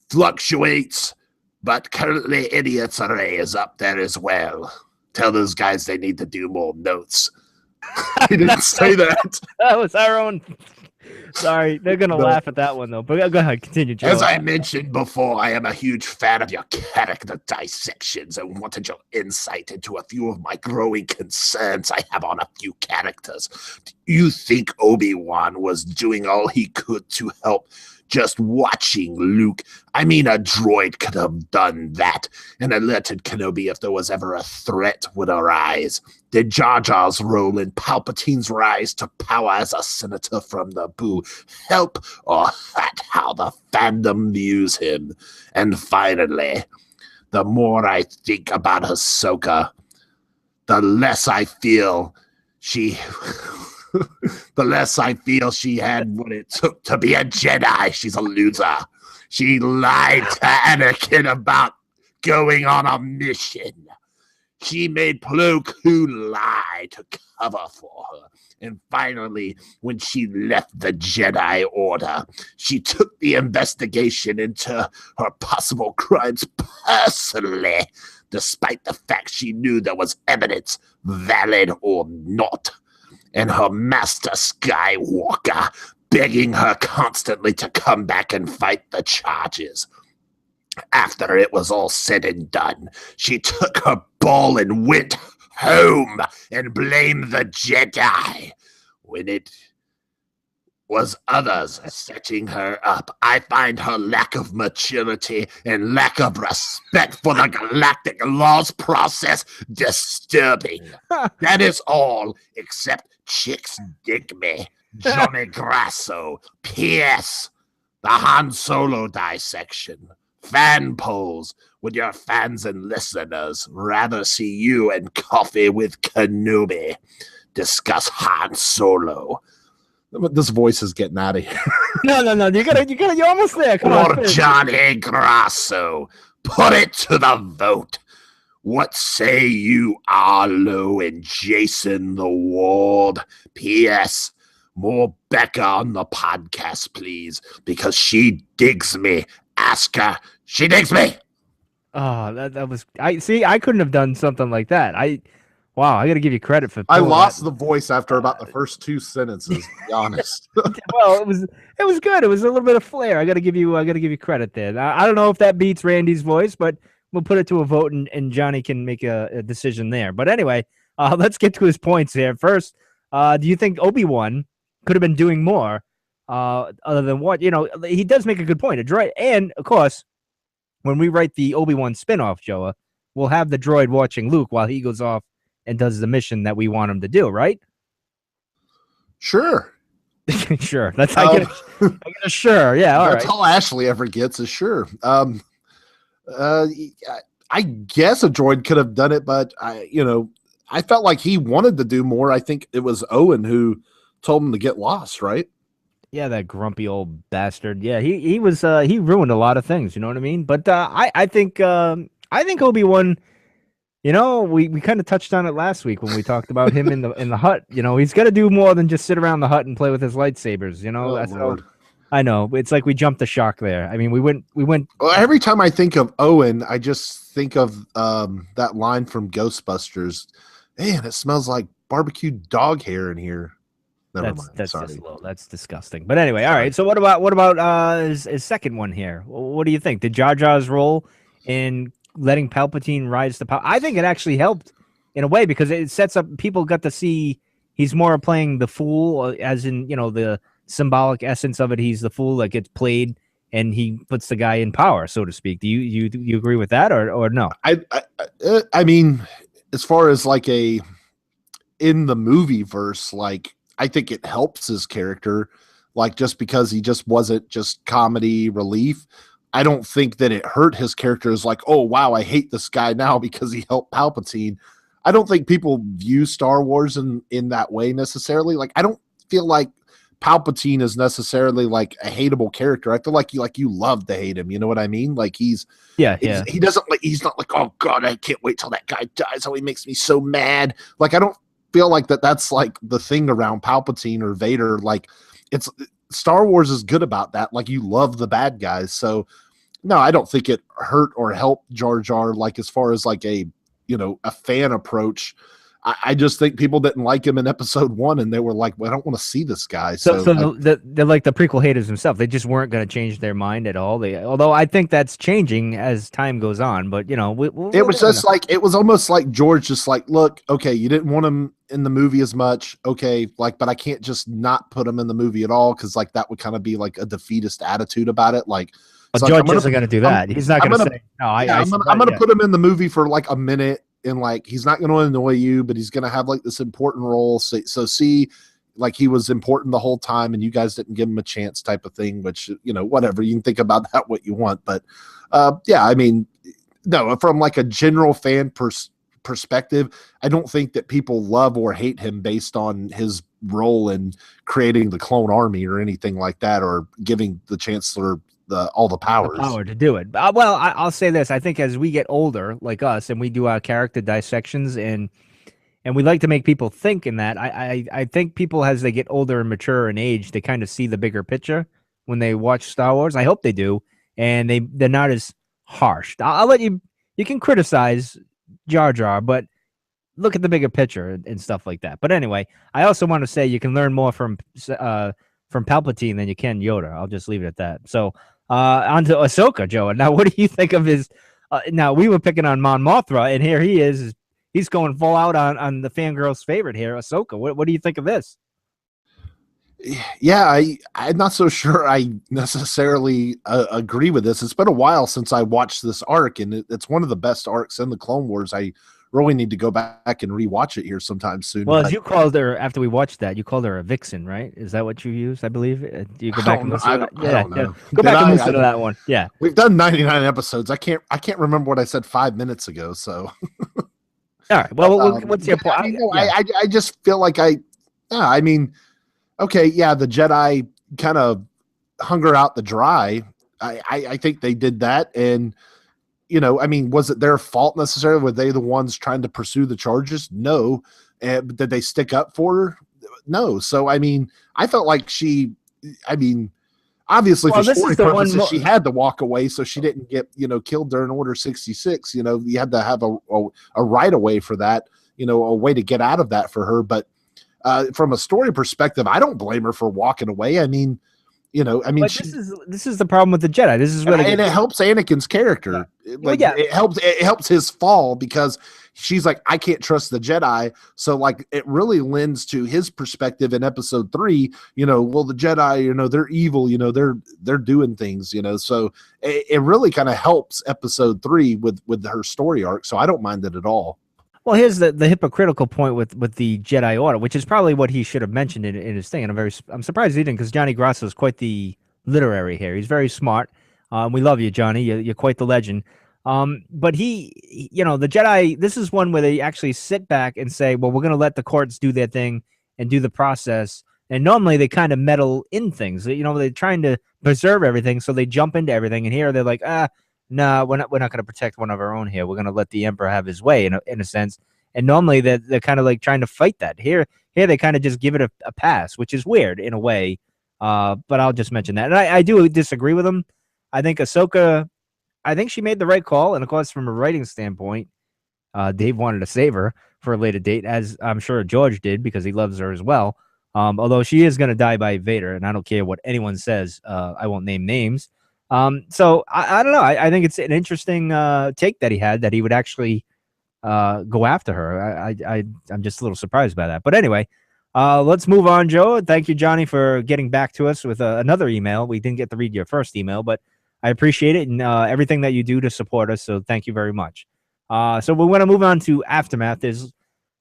fluctuates, but currently Idiot's Array is up there as well. Tell those guys they need to do more notes. He didn't say that.
That was our own. Sorry, they're gonna laugh at that one though. But go ahead, continue, Joe.
As I mentioned before, I am a huge fan of your character dissections and wanted your insight into a few of my growing concerns I have on a few characters. Do you think Obi-Wan was doing all he could to help just watching Luke? I mean, a droid could have done that and alerted Kenobi if there was ever a threat would arise. Did Jar Jar's role in Palpatine's rise to power as a senator from Naboo help, or that how the fandom views him? And finally, the more I think about Ahsoka, the less I feel she had what it took to be a Jedi. She's a loser. She lied to Anakin about going on a mission. She made Plo Koon lie to cover for her. And finally, when she left the Jedi Order, she took the investigation into her possible crimes personally, despite the fact she knew there was evidence, valid or not. And her master Skywalker begging her constantly to come back and fight the charges. After it was all said and done, she took her ball and went home and blamed the Jedi when it was others setting her up. I find her lack of maturity and lack of respect for the galactic laws process disturbing. That is all, except chicks dig me. Johnny Grasso. P.S. The Han Solo dissection. Fan polls. Would your fans and listeners rather see you and Coffee with Kenobi discuss Han Solo?
This voice is getting out of here.
No. You're almost there. Come on.
Or Johnny Grasso. Put it to the vote. What say you, Arlo and Jason the Ward? P.S. More Becca on the podcast, please, because she digs me. Ask her. She digs me.
Oh, that was. I couldn't have done something like that. Wow, I got to give you credit for.
I lost the voice after about the first 2 sentences. To be honest.
Well, it was good. It was a little bit of flair. I got to give you credit there. I don't know if that beats Randy's voice, but we'll put it to a vote, and Johnny can make a decision there. But anyway, let's get to his points here. First, do you think Obi-Wan could have been doing more other than what? He does make a good point. A droid, and of course, when we write the Obi-Wan spinoff, Joa, we'll have the droid watching Luke while he goes off and does the mission that we want him to do, right?
Sure.
Sure. That's I get a sure. Yeah, all
that's all Ashley ever gets is sure. I guess a droid could have done it, but I felt like he wanted to do more. I think it was Owen who told him to get lost, right?
Yeah, that grumpy old bastard. Yeah, he was he ruined a lot of things. You know what I mean? But I think Obi-Wan. You know, we kind of touched on it last week when we talked about him in the hut. You know, he's got to do more than just sit around the hut and play with his lightsabers. You know,
Oh, Lord.
I know it's like we jumped the shark there. I mean, we went.
Well, every time I think of Owen, I just think of that line from Ghostbusters. Man, it smells like barbecued dog hair in here. Never mind.
That's
Sorry.
just a little. That's disgusting. But anyway, all right. So what about his second one here? What do you think? Did Jar Jar's role in letting Palpatine rise to power? I think it actually helped in a way because it sets up. People got to see he's more playing the fool, as in the symbolic essence of it. He's the fool that gets played, and he puts the guy in power, so to speak. Do you agree with that or no?
I mean, as far as like in the movie verse, like I think it helps his character, like just because he just wasn't just comedy relief. I don't think that it hurt his character as like, oh wow, I hate this guy now because he helped Palpatine. I don't think people view Star Wars in that way necessarily. Like I don't feel like Palpatine is necessarily like a hateable character. I feel like you love to hate him. You know what I mean? Like he doesn't like, he's not like, oh God, I can't wait till that guy dies. Oh, he makes me so mad. Like I don't feel like that's like the thing around Palpatine or Vader. Like it's Star Wars is good about that. Like you love the bad guys. So no, I don't think it hurt or helped Jar Jar. Like as far as like a fan approach. I just think people didn't like him in episode 1 and they were like, well, I don't want to see this guy.
So they're like the prequel haters themselves. They just weren't going to change their mind at all. Although I think that's changing as time goes on, but it
was just like, it was almost like George just like, look, okay, you didn't want him in the movie as much. Okay. Like, but I can't just not put him in the movie at all. Cause like, that would kind of be like a defeatist attitude about it. Like,
George isn't going to do that. He's not going to say, no, I'm
going to put him in the movie for like a minute. And like he's not going to annoy you, but he's going to have like this important role. So see, like he was important the whole time, and you guys didn't give him a chance, type of thing. Which whatever, you can think about that what you want, but yeah, I mean, no, from like a general fan perspective, I don't think that people love or hate him based on his role in creating the clone army or anything like that, or giving the Chancellor all the powers.
The power to do it. Well, I'll say this. I think as we get older, like us, and we do our character dissections and we like to make people think in that, I think people, as they get older and mature in age, they kind of see the bigger picture when they watch Star Wars. I hope they do. And they're not as harsh. I'll let you can criticize Jar Jar, but look at the bigger picture and stuff like that. But anyway, I also want to say you can learn more from Palpatine than you can Yoda. I'll just leave it at that. So on to Ahsoka, Joe. Now, what do you think of his? Now we were picking on Mon Mothra, and here he is. He's going full out on the fangirl's favorite here, Ahsoka. What do you think of this?
Yeah, I'm not so sure I necessarily agree with this. It's been a while since I watched this arc, and it's one of the best arcs in the Clone Wars. I really need to go back and rewatch it here sometime soon.
Well, as you called her after we watched that, you called her a vixen, right? Is that what you used? I believe. Do you go back and listen to that?
I don't know.
Go back and listen to that one. Yeah,
we've done 99 episodes. I can't remember what I said 5 minutes ago. So,
all right. Well, what's your point?
I just feel like I mean, okay, yeah, the Jedi kind of hung her out the dry. I think they did that, and I mean, was it their fault necessarily? Were they the ones trying to pursue the charges? No. Did they stick up for her? No. So, I mean, I felt like obviously for story purposes, she had to walk away so she didn't get, killed during Order 66. You had to have a right away for that, a way to get out of that for her. But from a story perspective, I don't blame her for walking away. I mean,
this is the problem with the Jedi. This is really,
and it helps Anakin's character.
Yeah.
It helps his fall because she's like, I can't trust the Jedi. So like, it really lends to his perspective in episode 3. Well, the Jedi, they're evil. They're doing things. So it really kind of helps episode 3 with her story arc. So I don't mind it at all.
Well, here's the hypocritical point with the Jedi Order, which is probably what he should have mentioned in his thing. And I'm surprised he didn't, because Johnny Grasso is quite the literary here. He's very smart. We love you, Johnny. You're quite the legend. But the Jedi, this is one where they actually sit back and say, well, we're going to let the courts do their thing and do the process And normally they kind of meddle in things. You know, they're trying to preserve everything, so they jump into everything. And here they're like, no, we're not going to protect one of our own here. We're going to let the emperor have his way in a sense. And normally they're kind of like trying to fight that. Here they kind of just give it a pass, which is weird in a way. But I'll just mention that. And I do disagree with them. I think Ahsoka, I think she made the right call. And of course, from a writing standpoint, Dave wanted to save her for a later date, as I'm sure George did, because he loves her as well. Although she is going to die by Vader, and I don't care what anyone says. I won't name names. So I don't know. I think it's an interesting take that he had, that he would actually go after her. I'm just a little surprised by that. But anyway, let's move on, Joe. Thank you, Johnny, for getting back to us with another email. We didn't get to read your first email, but I appreciate it and everything that you do to support us. So thank you very much. So we're going to move on to Aftermath. This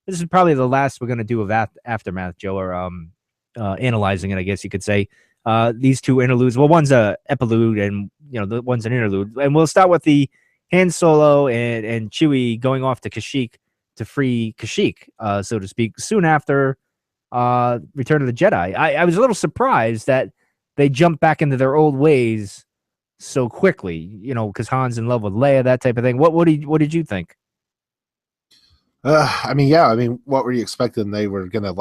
is probably the last we're going to do of Aftermath, Joe, or analyzing it, I guess you could say. These two interludes. Well, one's a epilogue, and the one's an interlude. And we'll start with the Han Solo and Chewie going off to Kashyyyk to free Kashyyyk, so to speak, soon after Return of the Jedi. I was a little surprised that they jumped back into their old ways so quickly, because Han's in love with Leia, that type of thing. What did you think?
I mean, what were you expecting? They were gonna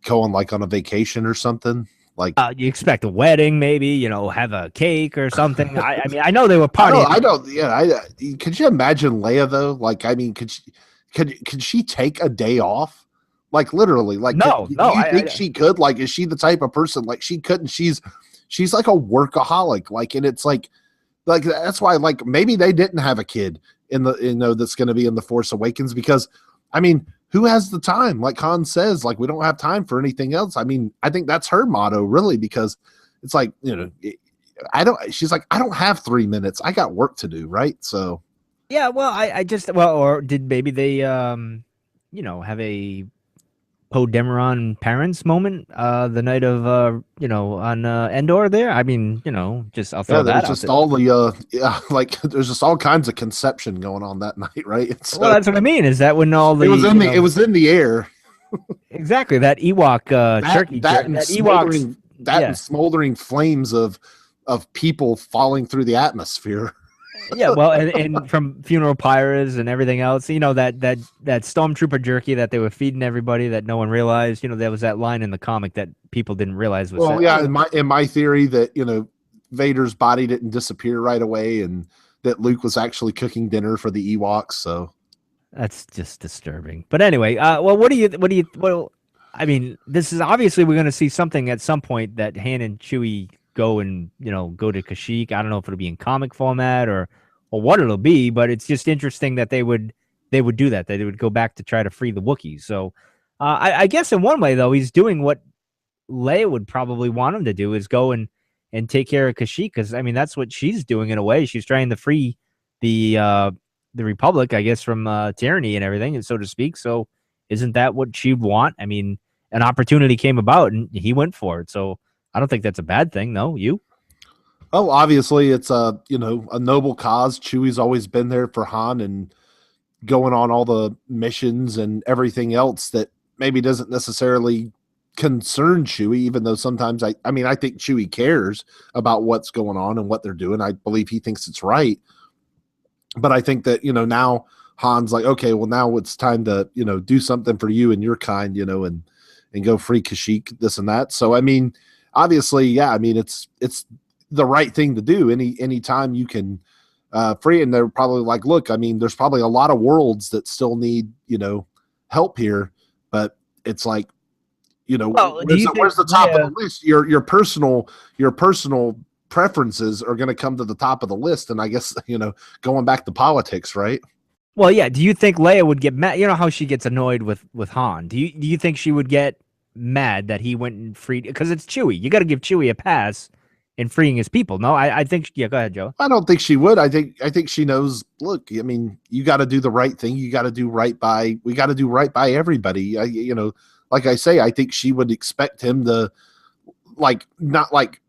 go on a vacation or something?
You expect a wedding, maybe, have a cake or something. I mean, I know they were partying.
I don't. Yeah, could you imagine Leia though? I mean, could she take a day off? Literally,
no.
Do you think she could? Is she the type of person she couldn't? She's like a workaholic. And it's that's why maybe they didn't have a kid in the that's going to be in the Force Awakens, because I mean, who has the time? Like Han says, we don't have time for anything else. I mean, I think that's her motto, really, because it's she's like, I don't have 3 minutes. I got work to do, right? So,
yeah, well, or did maybe they, have a Poe Dameron parents moment the night of on Endor there. I mean, just I'll throw that out.
Just all the there's just all kinds of conception going on that night, right? So,
well, that's what I mean. Is that when all the
it was in the air.
Exactly, that Ewok turkey,
and smoldering flames of people falling through the atmosphere.
Yeah, well, and from funeral pyres and everything else, that stormtrooper jerky that they were feeding everybody that no one realized. There was that line in the comic that people didn't realize was.
Well, yeah, in my theory that Vader's body didn't disappear right away, and that Luke was actually cooking dinner for the Ewoks. So
that's just disturbing. But anyway, well, I mean, this is obviously we're going to see something at some point that Han and Chewie go and go to Kashyyyk. I don't know if it'll be in comic format or what it'll be, but it's just interesting that they would do that. They would go back to try to free the Wookiees. So I guess in one way though, he's doing what Leia would probably want him to do, is go and take care of Kashyyyk, because I mean that's what she's doing in a way. She's trying to free the Republic, I guess, from tyranny and everything, and so to speak. So isn't that what she'd want? I mean, an opportunity came about and he went for it. So I don't think that's a bad thing, no? You?
Oh, obviously it's a noble cause. Chewie's always been there for Han and going on all the missions and everything else that maybe doesn't necessarily concern Chewie, even though sometimes I think Chewie cares about what's going on and what they're doing. I believe he thinks it's right. But I think that, now Han's like, okay, well now it's time to, do something for you and your kind, and go free Kashyyyk, this and that. So I mean, obviously, yeah, I mean, it's the right thing to do. Any time you can free, and they're probably like, look, I mean, there's probably a lot of worlds that still need, help here, but it's like, where's the top of the list? Your personal preferences are going to come to the top of the list, and I guess going back to politics, right?
Well, yeah. Do you think Leia would get mad? You know how she gets annoyed with Han. Do you think she would get mad that he went and freed? Because it's Chewie. You got to give Chewie a pass in freeing his people. No, I think. Yeah, go ahead, Joe.
I don't think she would. I think she knows. Look, I mean, you got to do the right thing. You got to do right by. We got to do right by everybody. Like I say, I think she would expect him to, not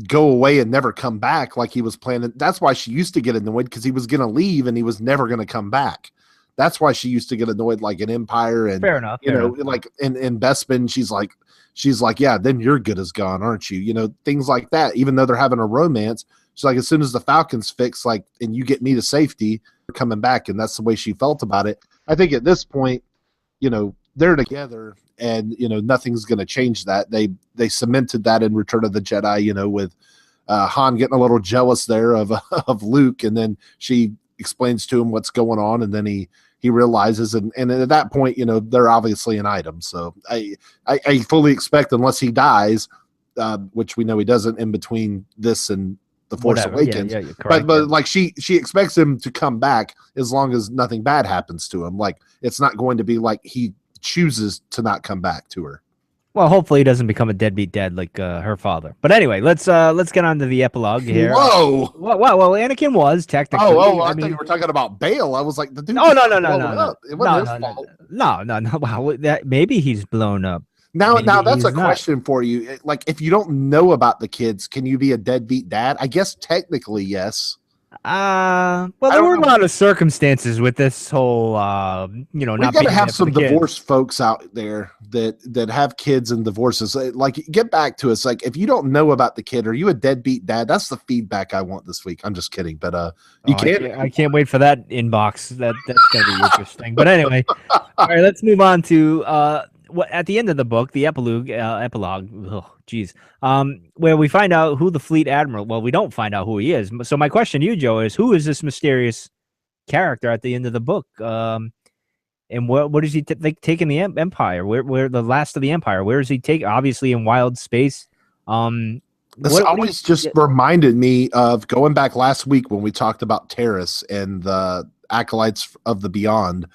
go away and never come back like he was planning. That's why she used to get annoyed, because he was going to leave and he was never going to come back. that's why she used to get annoyed like in Empire and
Fair enough.
Like in Bespin, she's like, yeah, then your good is gone, aren't you? Things like that. Even though they're having a romance, she's like, as soon as the Falcons fix, like, and you get me to safety, you're coming back, and that's the way she felt about it. I think at this point, they're together, and nothing's going to change that. They cemented that in Return of the Jedi, with Han getting a little jealous there of Luke, and then she explains to him what's going on, and then he realizes, and at that point, they're obviously an item. So I fully expect, unless he dies, which we know he doesn't in between this and The Force Awakens.
Yeah, you're correct,
but like she expects him to come back as long as nothing bad happens to him. Like, it's not going to be like he chooses to not come back to her.
Well, hopefully he doesn't become a deadbeat dad like her father. But anyway, let's get on to the epilogue here.
Whoa!
Well, Anakin was technically.
Oh! I thought you were talking about Bail. I was like, the dude.
No.
It wasn't his fault.
No. Wow, maybe he's blown up.
Now
Maybe
that's a
he's not.
question for you. Like, if you don't know about the kids, can you be a deadbeat dad? I guess technically, yes.
Well, there were a lot of circumstances with this whole,
We
not
got to
being
have
there for
some
the kids.
divorced folks out there that have kids and divorces. Like, get back to us. Like, if you don't know about the kid, are you a deadbeat dad? That's the feedback I want this week. I'm just kidding, but you can't.
I can't wait for that inbox. That's gonna be interesting. But anyway, all right, let's move on to at the end of the book, the epilogue. Oh, geez. Where we find out who the fleet admiral. Well, we don't find out who he is. So my question to you, Joe, is who is this mysterious character at the end of the book? And what is he taking the Empire? Where the last of the Empire? Where is he take? Obviously in wild space.
This always just reminded me of going back last week when we talked about Terrace and the acolytes of the Beyond.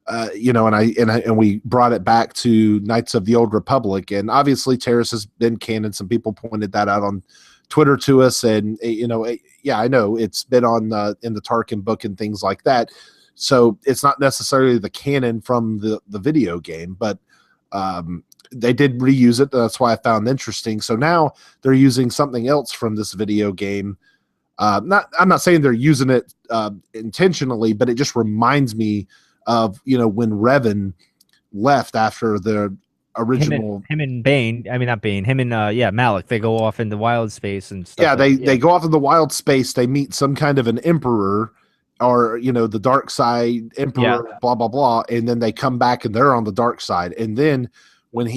And we brought it back to Knights of the Old Republic, and obviously Terrace has been canon. Some people pointed that out on Twitter to us, and I know it's been on in the Tarkin book and things like that. So it's not necessarily the canon from the video game, but they did reuse it. That's why I found it interesting. So now they're using something else from this video game. I'm not saying they're using it intentionally, but it just reminds me of when Revan left after the original
him and Bane. I mean, not Bane. Him and Malik. They go off into wild space and stuff.
Yeah, they go off in the wild space. They meet some kind of an emperor, or the dark side emperor. Blah blah blah, and then they come back and they're on the dark side. And then when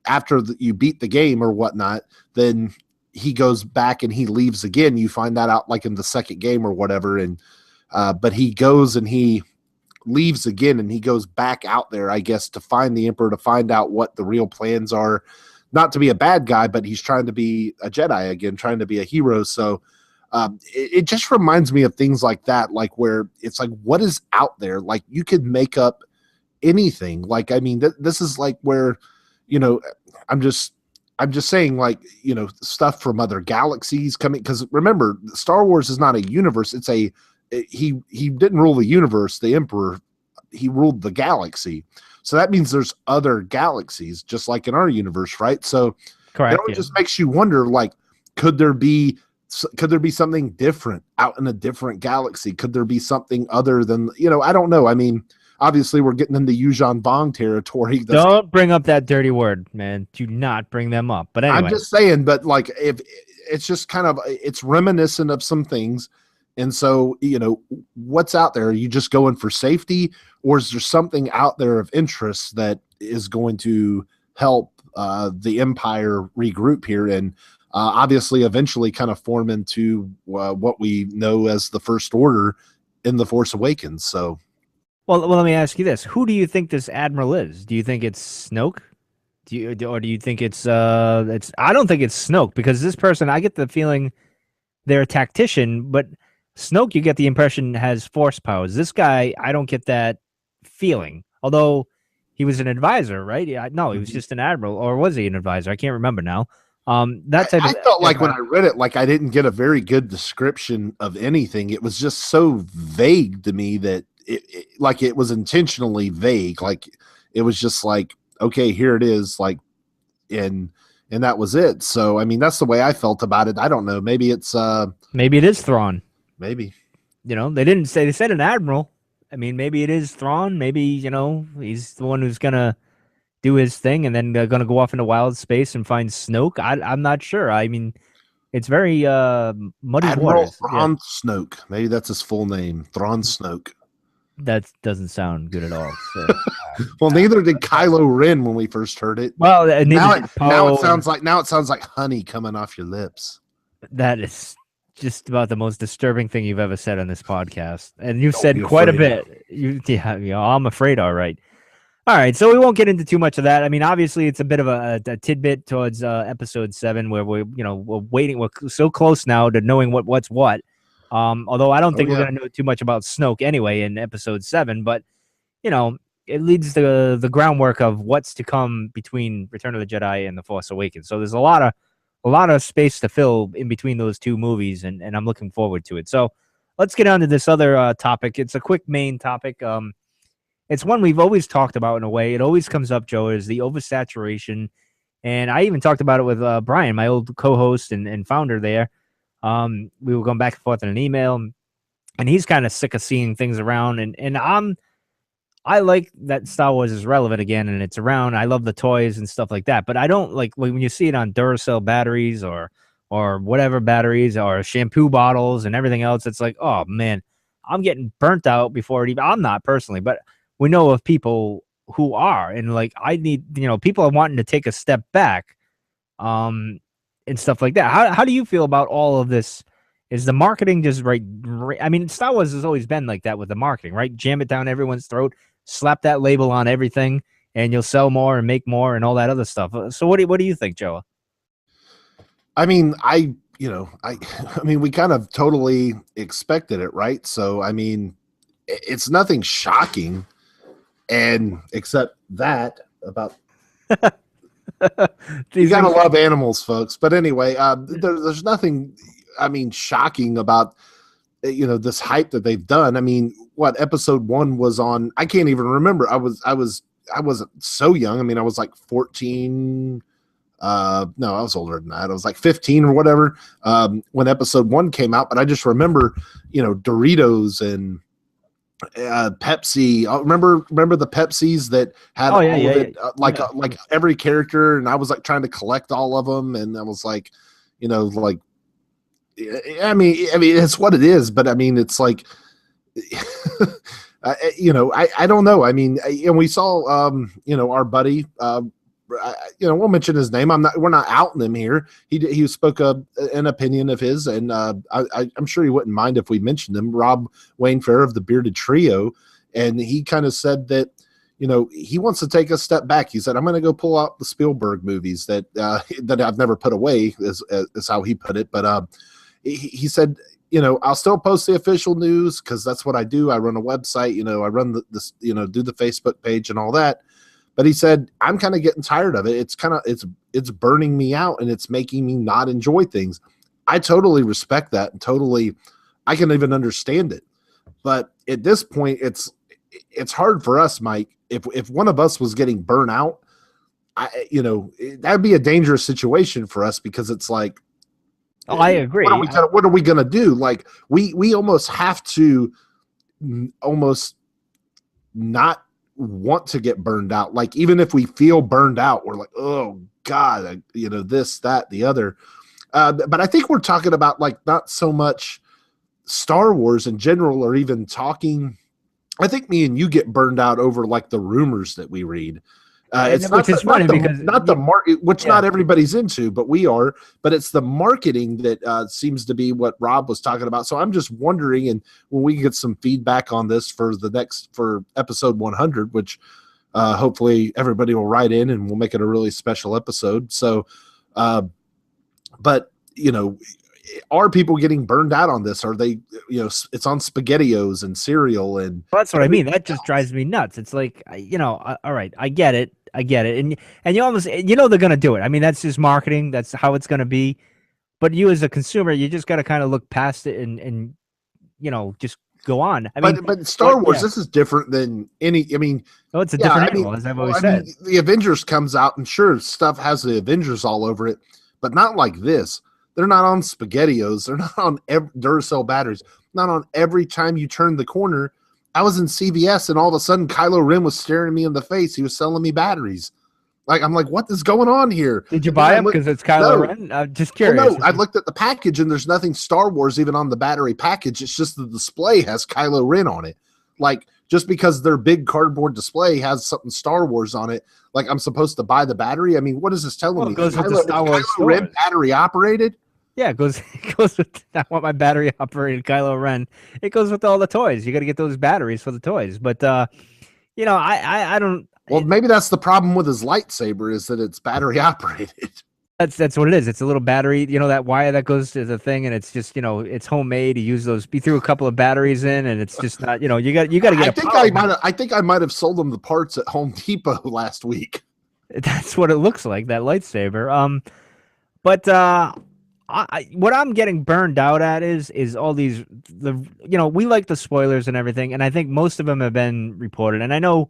after you beat the game or whatnot, then he goes back and he leaves again. You find that out like in the second game or whatever. And but he goes and he leaves again, and he goes back out there, I guess, to find the Emperor, to find out what the real plans are. Not to be a bad guy, but he's trying to be a Jedi again, trying to be a hero. So it just reminds me of things like that, like where it's like, what is out there? Like, you could make up anything. Like, I mean, this is like where, I'm just saying, like, stuff from other galaxies coming, because remember, Star Wars is not a universe. It's he didn't rule the universe, the Emperor. He ruled the galaxy. So that means there's other galaxies, just like in our universe, right? So
correct.
It just makes you wonder, like, could there be something different out in a different galaxy? Could there be something other than, I don't know. I mean, obviously we're getting into Yuuzhan Vong territory.
Don't bring up that dirty word, man. Do not bring them up. But anyway.
I'm just saying, but like, if it's just kind of, it's reminiscent of some things. And so, what's out there? Are you just going for safety, or is there something out there of interest that is going to help the Empire regroup here and obviously eventually kind of form into what we know as the First Order in The Force Awakens? So,
well, let me ask you this: who do you think this admiral is? Do you think it's Snoke? Do you think it's I don't think it's Snoke, because this person, I get the feeling they're a tactician, but Snoke, you get the impression, has force powers. This guy, I don't get that feeling. Although he was an advisor, right? Yeah, no, he was just an admiral, or was he an advisor? I can't remember now. That type
I felt like when I read it, like I didn't get a very good description of anything. It was just so vague to me that it was intentionally vague. Like, it was just like, okay, here it is, like, and that was it. So, I mean, that's the way I felt about it. I don't know. Maybe it is Thrawn.
Maybe. They said an admiral, I mean, maybe it is Thrawn. Maybe, he's the one who's going to do his thing and then they're going to go off into wild space and find Snoke. I'm not sure. I mean, it's very muddy
Admiral
waters.
Thrawn Snoke. Maybe that's his full name. Thrawn Snoke.
That doesn't sound good at all. So,
well, neither did Kylo Ren when we first heard it.
Well,
now it sounds like honey coming off your lips.
That is just about the most disturbing thing you've ever said on this podcast, and you've said quite a bit. I'm afraid. All right. All right, so we won't get into too much of that. I mean, obviously, it's a bit of a tidbit towards episode 7, where we're waiting. We're so close now to knowing what's what. Although I don't think we're going to know too much about Snoke anyway in episode 7, but it leads to the groundwork of what's to come between Return of the Jedi and The Force Awakens. So there's a lot of space to fill in between those two movies, and I'm looking forward to it. So let's get on to this other topic. It's a quick main topic. It's one we've always talked about in a way. It always comes up, Joe, is the oversaturation. And I even talked about it with Brian, my old co-host and founder there. We were going back and forth in an email, and he's kind of sick of seeing things around. And I like that Star Wars is relevant again, and it's around. I love the toys and stuff like that. But I don't like when you see it on Duracell batteries or whatever batteries or shampoo bottles and everything else. It's like, oh, man, I'm getting burnt out before it even. I'm not personally, but we know of people who are, and like I need, people are wanting to take a step back, and stuff like that. How do you feel about all of this? Is the marketing just right? I mean, Star Wars has always been like that with the marketing, right? Jam it down everyone's throat, slap that label on everything, and you'll sell more and make more and all that other stuff. So what do you think, Joe?
I mean, I mean, we kind of totally expected it, right? So I mean, it's nothing shocking. And except that about you gotta love animals, folks. But anyway, there's nothing, I mean, shocking about this hype that they've done. I mean, what episode 1 was on? I can't even remember. I wasn't so young. I mean, I was like 14. No, I was older than that. I was like 15 or whatever when episode 1 came out. But I just remember, Doritos and Pepsi. Remember the Pepsis that had all of it, like every character, and I was like trying to collect all of them, and I was like, like, I mean, it's what it is, but I mean, it's like, I don't know. I mean, and we saw, our buddy, we'll mention his name. We're not outing him here. He spoke an opinion of his, and I'm sure he wouldn't mind if we mentioned him. Rob Wainfair of the Bearded Trio, and he kind of said that he wants to take a step back. He said, "I'm going to go pull out the Spielberg movies that I've never put away," is how he put it. But he said, I'll still post the official news because that's what I do. I run a website. I run this, do the Facebook page and all that. But he said, I'm kind of getting tired of it. It's burning me out, and it's making me not enjoy things. I totally respect that, and I can even understand it. But at this point, it's hard for us, Mike. If one of us was getting burnt out, that'd be a dangerous situation for us, because it's like,
oh, I agree.
What are we gonna do? Like we almost have to almost not want to get burned out. Like, even if we feel burned out, we're like, oh God, this, that, the other. But I think we're talking about like not so much Star Wars in general, or even talking. I think me and you get burned out over like the rumors that we read. It's not the market, which not everybody's into, but we are. But it's the marketing that seems to be what Rob was talking about. So I'm just wondering, and when we get some feedback on this for episode 100, which hopefully everybody will write in, and we'll make it a really special episode. So, but are people getting burned out on this? Are they, it's on SpaghettiOs and cereal, and
that's what I mean. That just drives me nuts. It's like, all right, I get it. And you almost, they're going to do it. I mean, that's just marketing. That's how it's going to be. But you as a consumer, you just got to kind of look past it and just go on. I mean,
but Star Wars, this is different than any, I mean.
Oh, it's a different animal, as I've always said.
The Avengers comes out, and sure, stuff has the Avengers all over it, but not like this. They're not on SpaghettiOs. They're not on Duracell batteries. Not on every time you turn the corner, I was in CVS and all of a sudden Kylo Ren was staring me in the face. He was selling me batteries. Like, I'm like, what is going on here?
Did you buy them because it's Kylo Ren? I'm just curious.
Well, no, I looked at the package and there's nothing Star Wars even on the battery package. It's just the display has Kylo Ren on it. Like, just because their big cardboard display has something Star Wars on it, like I'm supposed to buy the battery? I mean, what is this telling me?
It goes with the Star Wars
Kylo Ren battery operated?
Yeah, it goes with, I want my battery operated Kylo Ren. It goes with all the toys. You got to get those batteries for the toys. But, you know, I don't.
Well, maybe that's the problem with his lightsaber is that it's battery operated.
That's what it is. It's a little battery, you know, that wire that goes to the thing, and it's just, you know, it's homemade. You use those. You threw a couple of batteries in, and it's just not, you know, you got to get.
I think I might have sold them the parts at Home Depot last week.
That's what it looks like, that lightsaber. But what I'm getting burned out at is all these, you know, we like the spoilers and everything, and I think most of them have been reported. And I know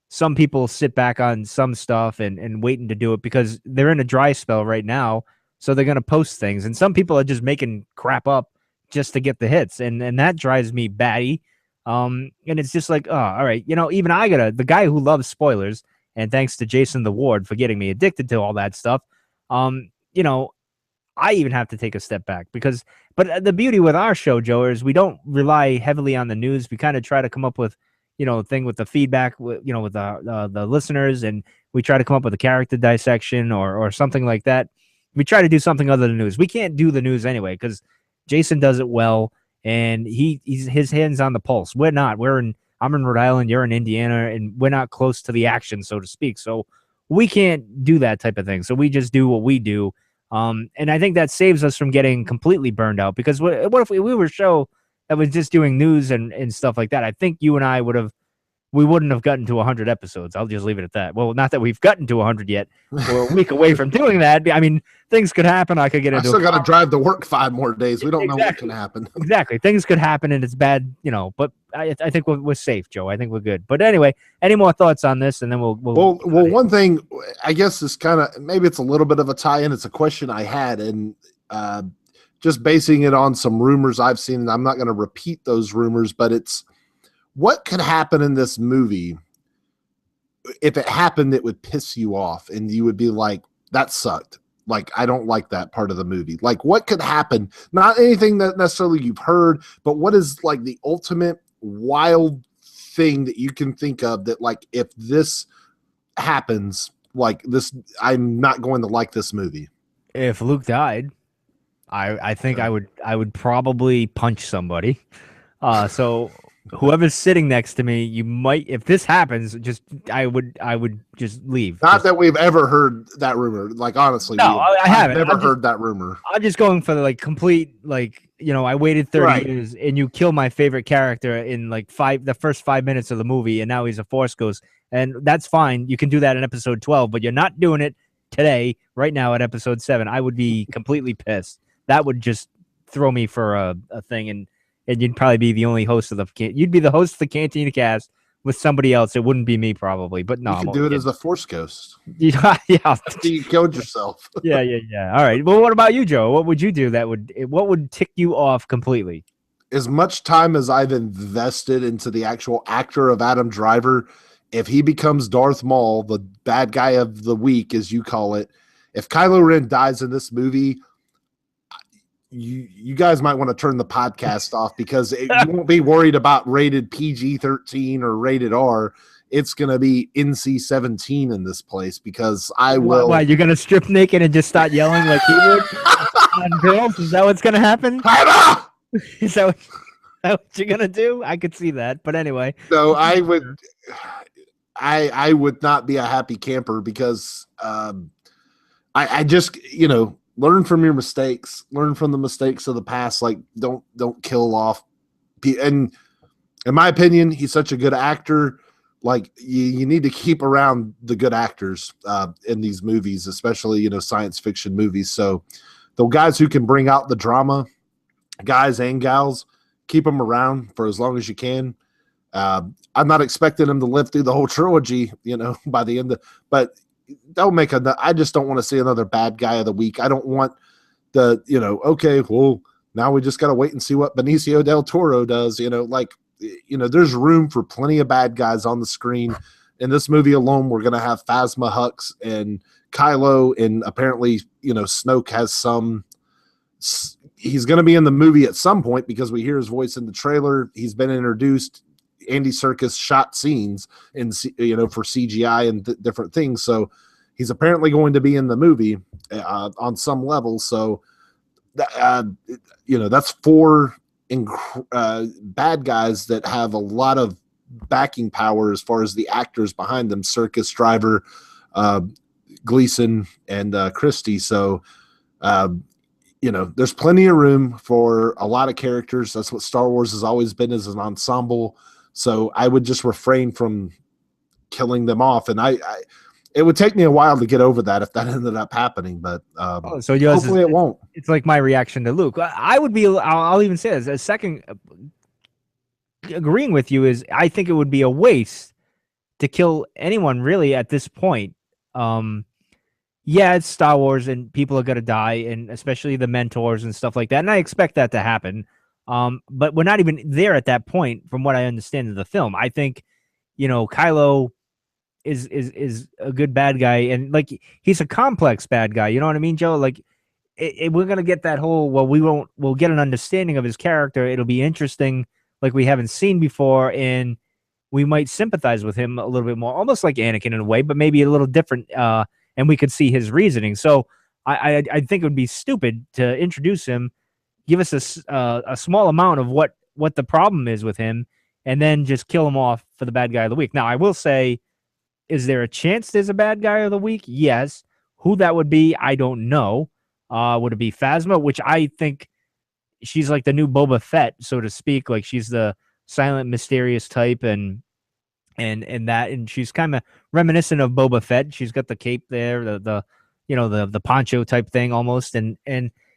some people sit back on some stuff and waiting to do it because they're in a dry spell right now, so they're going to post things. And some people are just making crap up just to get the hits, and that drives me batty. And it's just like, oh, all right, you know, even the guy who loves spoilers, and thanks to Jason the Ward for getting me addicted to all that stuff. You know, I even have to take a step back but the beauty with our show, Joe, is we don't rely heavily on the news. We kind of try to come up with, you know, thing with the feedback, you know, with the listeners, and we try to come up with a character dissection or something like that. We try to do something other than news. We can't do the news anyway because Jason does it well, and he's his hands on the pulse. We're not. I'm in Rhode Island. You're in Indiana, and we're not close to the action, so to speak. So we can't do that type of thing. So we just do what we do. And I think that saves us from getting completely burned out, because what if we were a show that was just doing news and stuff like that? I think you and I wouldn't have gotten to 100 episodes. I'll just leave it at that. Well, not that we've gotten to 100 yet. We're a week away from doing that. I mean, things could happen. I could get into.
I still got to drive to work 5 more days. We don't know what can happen.
Exactly, things could happen, and it's bad, you know. But I think we're safe, Joe. I think we're good. But anyway, any more thoughts on this, and then we'll.
Well, one thing I guess is kind of, maybe it's a little bit of a tie-in. It's a question I had, and just basing it on some rumors I've seen. And I'm not going to repeat those rumors, but it's, what could happen in this movie? If it happened, it would piss you off, and you would be like, that sucked. Like, I don't like that part of the movie. Like, what could happen? Not anything that necessarily you've heard, but what is like the ultimate wild thing that you can think of that, like, if this happens, like this, I'm not going to like this movie.
If Luke died, I think I would probably punch somebody. So whoever's sitting next to me, you might, if this happens, I would just leave.
Not that we've ever heard that rumor. Like, honestly,
no, I haven't.
Never heard that rumor.
I'm just going for the, like, complete, like, you know, I waited 30 years and you kill my favorite character in like the first 5 minutes of the movie, and now he's a Force ghost, and that's fine. You can do that in episode 12, but you're not doing it today, right now at episode 7. I would be completely pissed. That would just throw me for a thing, and you'd probably be the only host of you'd be the host of the Cantina Cast with somebody else. It wouldn't be me probably, but no.
You can do it as a Force ghost.
Yeah.
You killed yourself.
Yeah. All right. Well, what about you, Joe? What would you do what would tick you off completely?
As much time as I've invested into the actual actor of Adam Driver, if he becomes Darth Maul, the bad guy of the week, as you call it, if Kylo Ren dies in this movie, you guys might want to turn the podcast off, because you won't be worried about rated PG-13 or rated R. It's going to be NC-17 in this place, because I will.
Why, you're going to strip naked and just start yelling like he would on girls? Is that what's going to happen? Is that what you're going to do? I could see that. But anyway.
No, I would. I would not be a happy camper, because I just, you know, learn from your mistakes, learn from the mistakes of the past. Like, don't kill off. And in my opinion, he's such a good actor. Like, you need to keep around the good actors in these movies, especially, you know, science fiction movies. So the guys who can bring out the drama, guys and gals, keep them around for as long as you can. I'm not expecting him to live through the whole trilogy, you know, by the end but don't make I just don't want to see another bad guy of the week. I don't want okay, well, now we just got to wait and see what Benicio del Toro does, you know, like, there's room for plenty of bad guys on the screen. In this movie alone, we're going to have Phasma, Hux, and Kylo, and apparently, Snoke has some. He's going to be in the movie at some point because we hear his voice in the trailer. He's been introduced. Andy Serkis shot scenes for CGI and different things, so he's apparently going to be in the movie on some level. So, that's 4 bad guys that have a lot of backing power as far as the actors behind them: Serkis, Driver, Gleason, and Christie. So, there's plenty of room for a lot of characters. That's what Star Wars has always been, as an ensemble. So I would just refrain from killing them off. And it would take me a while to get over that if that ended up happening, but
so yours
hopefully it won't.
It's like my reaction to Luke. I would be, I'll even say this, a second agreeing with you is I think it would be a waste to kill anyone really at this point. Yeah, it's Star Wars and people are going to die, and especially the mentors and stuff like that. And I expect that to happen. But we're not even there at that point from what I understand of the film. I think, Kylo is a good bad guy, and like he's a complex bad guy. You know what I mean, Joe? Like we're going to get that whole, we'll get an understanding of his character. It'll be interesting, like we haven't seen before, and we might sympathize with him a little bit more, almost like Anakin in a way, but maybe a little different. And we could see his reasoning. So I think it would be stupid to introduce him, give us a small amount of what the problem is with him, and then just kill him off for the bad guy of the week. Now, I will say, is there a chance there's a bad guy of the week? Yes. Who that would be, I don't know. Would it be Phasma, which I think she's like the new Boba Fett, so to speak. Like she's the silent, mysterious type, and she's kind of reminiscent of Boba Fett. She's got the cape there, the poncho type thing almost, and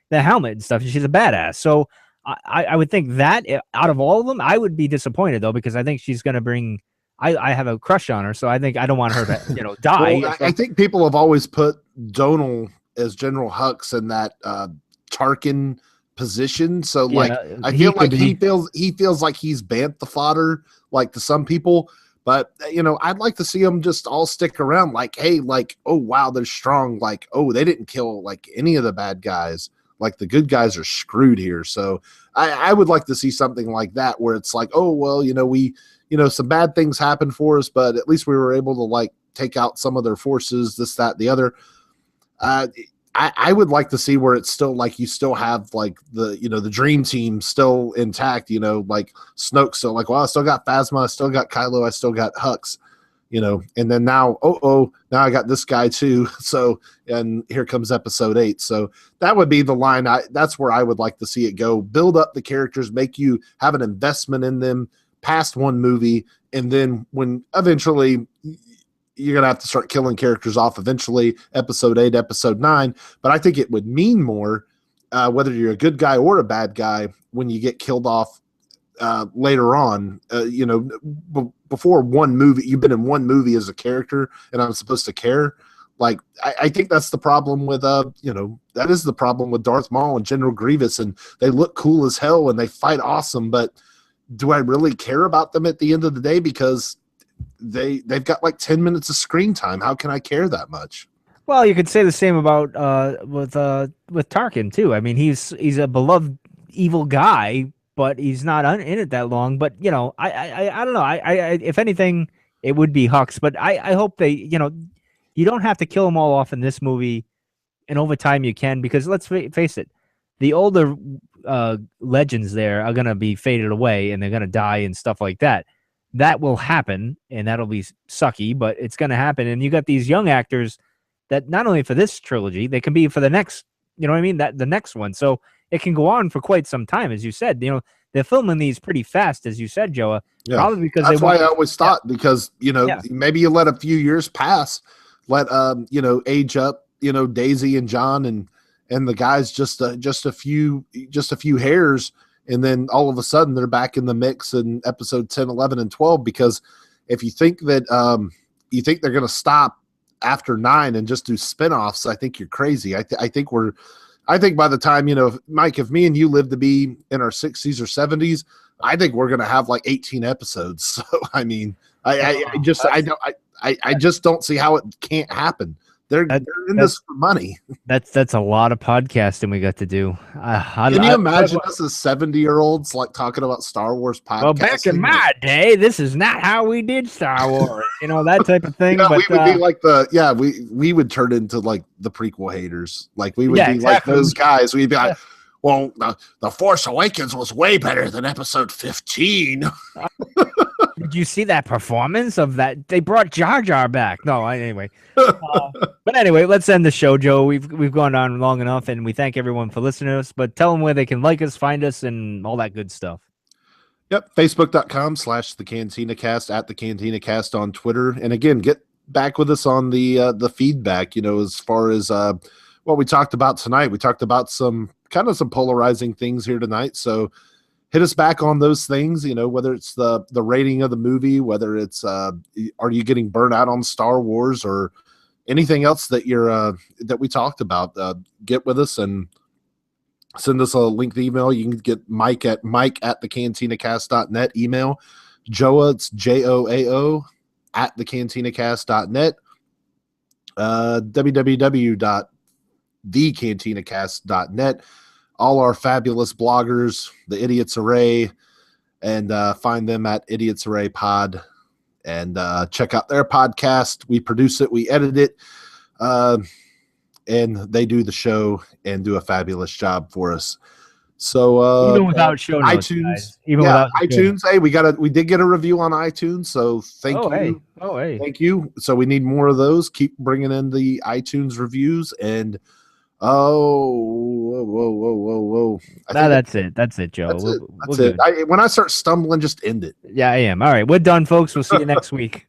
the helmet and stuff. She's a badass. So I would think that out of all of them, I would be disappointed though, because I think she's going to bring. I have a crush on her, so I think I don't want her to die.
Well, I think people have always put Donal as General Hux in that Tarkin position. So I feel like he feels like he's bantha fodder, like to some people. But I'd like to see them just all stick around. Like, hey, like, oh wow, they're strong. Like, oh, they didn't kill like any of the bad guys. Like the good guys are screwed here. So I would like to see something like that where it's like, oh well, some bad things happened for us, but at least we were able to like take out some of their forces, this, that, the other. I would like to see where it's still like you still have like the dream team still intact, like Snoke still like, well, I still got Phasma, I still got Kylo, I still got Hux, and then now, now I got this guy too. So, and here comes episode 8. So that would be the line. That's where I would like to see it go. Build up the characters, make you have an investment in them past one movie. And then when eventually you're going to have to start killing characters off eventually, episode 8, episode 9. But I think it would mean more whether you're a good guy or a bad guy when you get killed off later on. Before one movie, you've been in one movie as a character and I'm supposed to care. Like, I think that's the problem with, that is the problem with Darth Maul and General Grievous, and they look cool as hell and they fight awesome, but do I really care about them at the end of the day? Because they've got like 10 minutes of screen time. How can I care that much?
Well, you could say the same about with Tarkin too. I mean, he's a beloved evil guy, but he's not in it that long. But I don't know. I if anything, it would be Hux. But I hope they, you don't have to kill them all off in this movie, and over time you can, because let's face it, the older legends there are gonna be faded away and they're gonna die and stuff like that. That will happen, and that'll be sucky, but it's gonna happen. And you got these young actors that not only for this trilogy, they can be for the next, you know what I mean? That the next one. So it can go on for quite some time, as you said. They're filming these pretty fast, as you said, Joa.
Yeah.
Probably because
that's why I always thought, because maybe you let a few years pass, let age up, Daisy and John and the guys just a few hairs, and then all of a sudden they're back in the mix in episode 10, 11, and 12. Because if you think that you think they're going to stop after 9 and just do spinoffs, I think you're crazy. I think by the time, Mike, if me and you live to be in our 60s or 70s, I think we're gonna have like 18 episodes. So I mean, I just don't see how it can't happen. They're in this for money.
That's a lot of podcasting we got to do.
Can you imagine us as 70-year-olds like talking about Star Wars podcasting?
Well, back in my day, this is not how we did Star Wars. That type of thing.
Yeah,
but,
we would be like we would turn into like the prequel haters. Like we would be
exactly.
like those guys. We'd be like, well, the Force Awakens was way better than Episode 15.
Did you see that performance of that? They brought Jar Jar back. No, anyway. But anyway, let's end the show, Joe. We've gone on long enough, and we thank everyone for listening to us. But tell them where they can like us, find us, and all that good stuff.
Yep, Facebook.com/The Cantina Cast, at The Cantina Cast on Twitter. And again, get back with us on the feedback, as far as what we talked about tonight. We talked about some polarizing things here tonight. So hit us back on those things, whether it's the rating of the movie, whether it's are you getting burnt out on Star Wars or anything else that that we talked about. Get with us and send us a linked email. You can get Mike at thecantinacast.net email. Joa, it's JOAO at thecantinacast.net. www.thecantinacast.net. All our fabulous bloggers, the Idiots Array, and find them at Idiots Array Pod, and check out their podcast. We produce it, we edit it, and they do the show and do a fabulous job for us. So
even without show notes,
iTunes,
guys, without
iTunes. Hey, we did get a review on iTunes, so thank you.
Hey.
Thank you. So we need more of those. Keep bringing in the iTunes reviews and. Whoa.
That's it, Joe.
That's it. When I start stumbling, just end it.
Yeah, I am. All right, we're done, folks. We'll see you next week.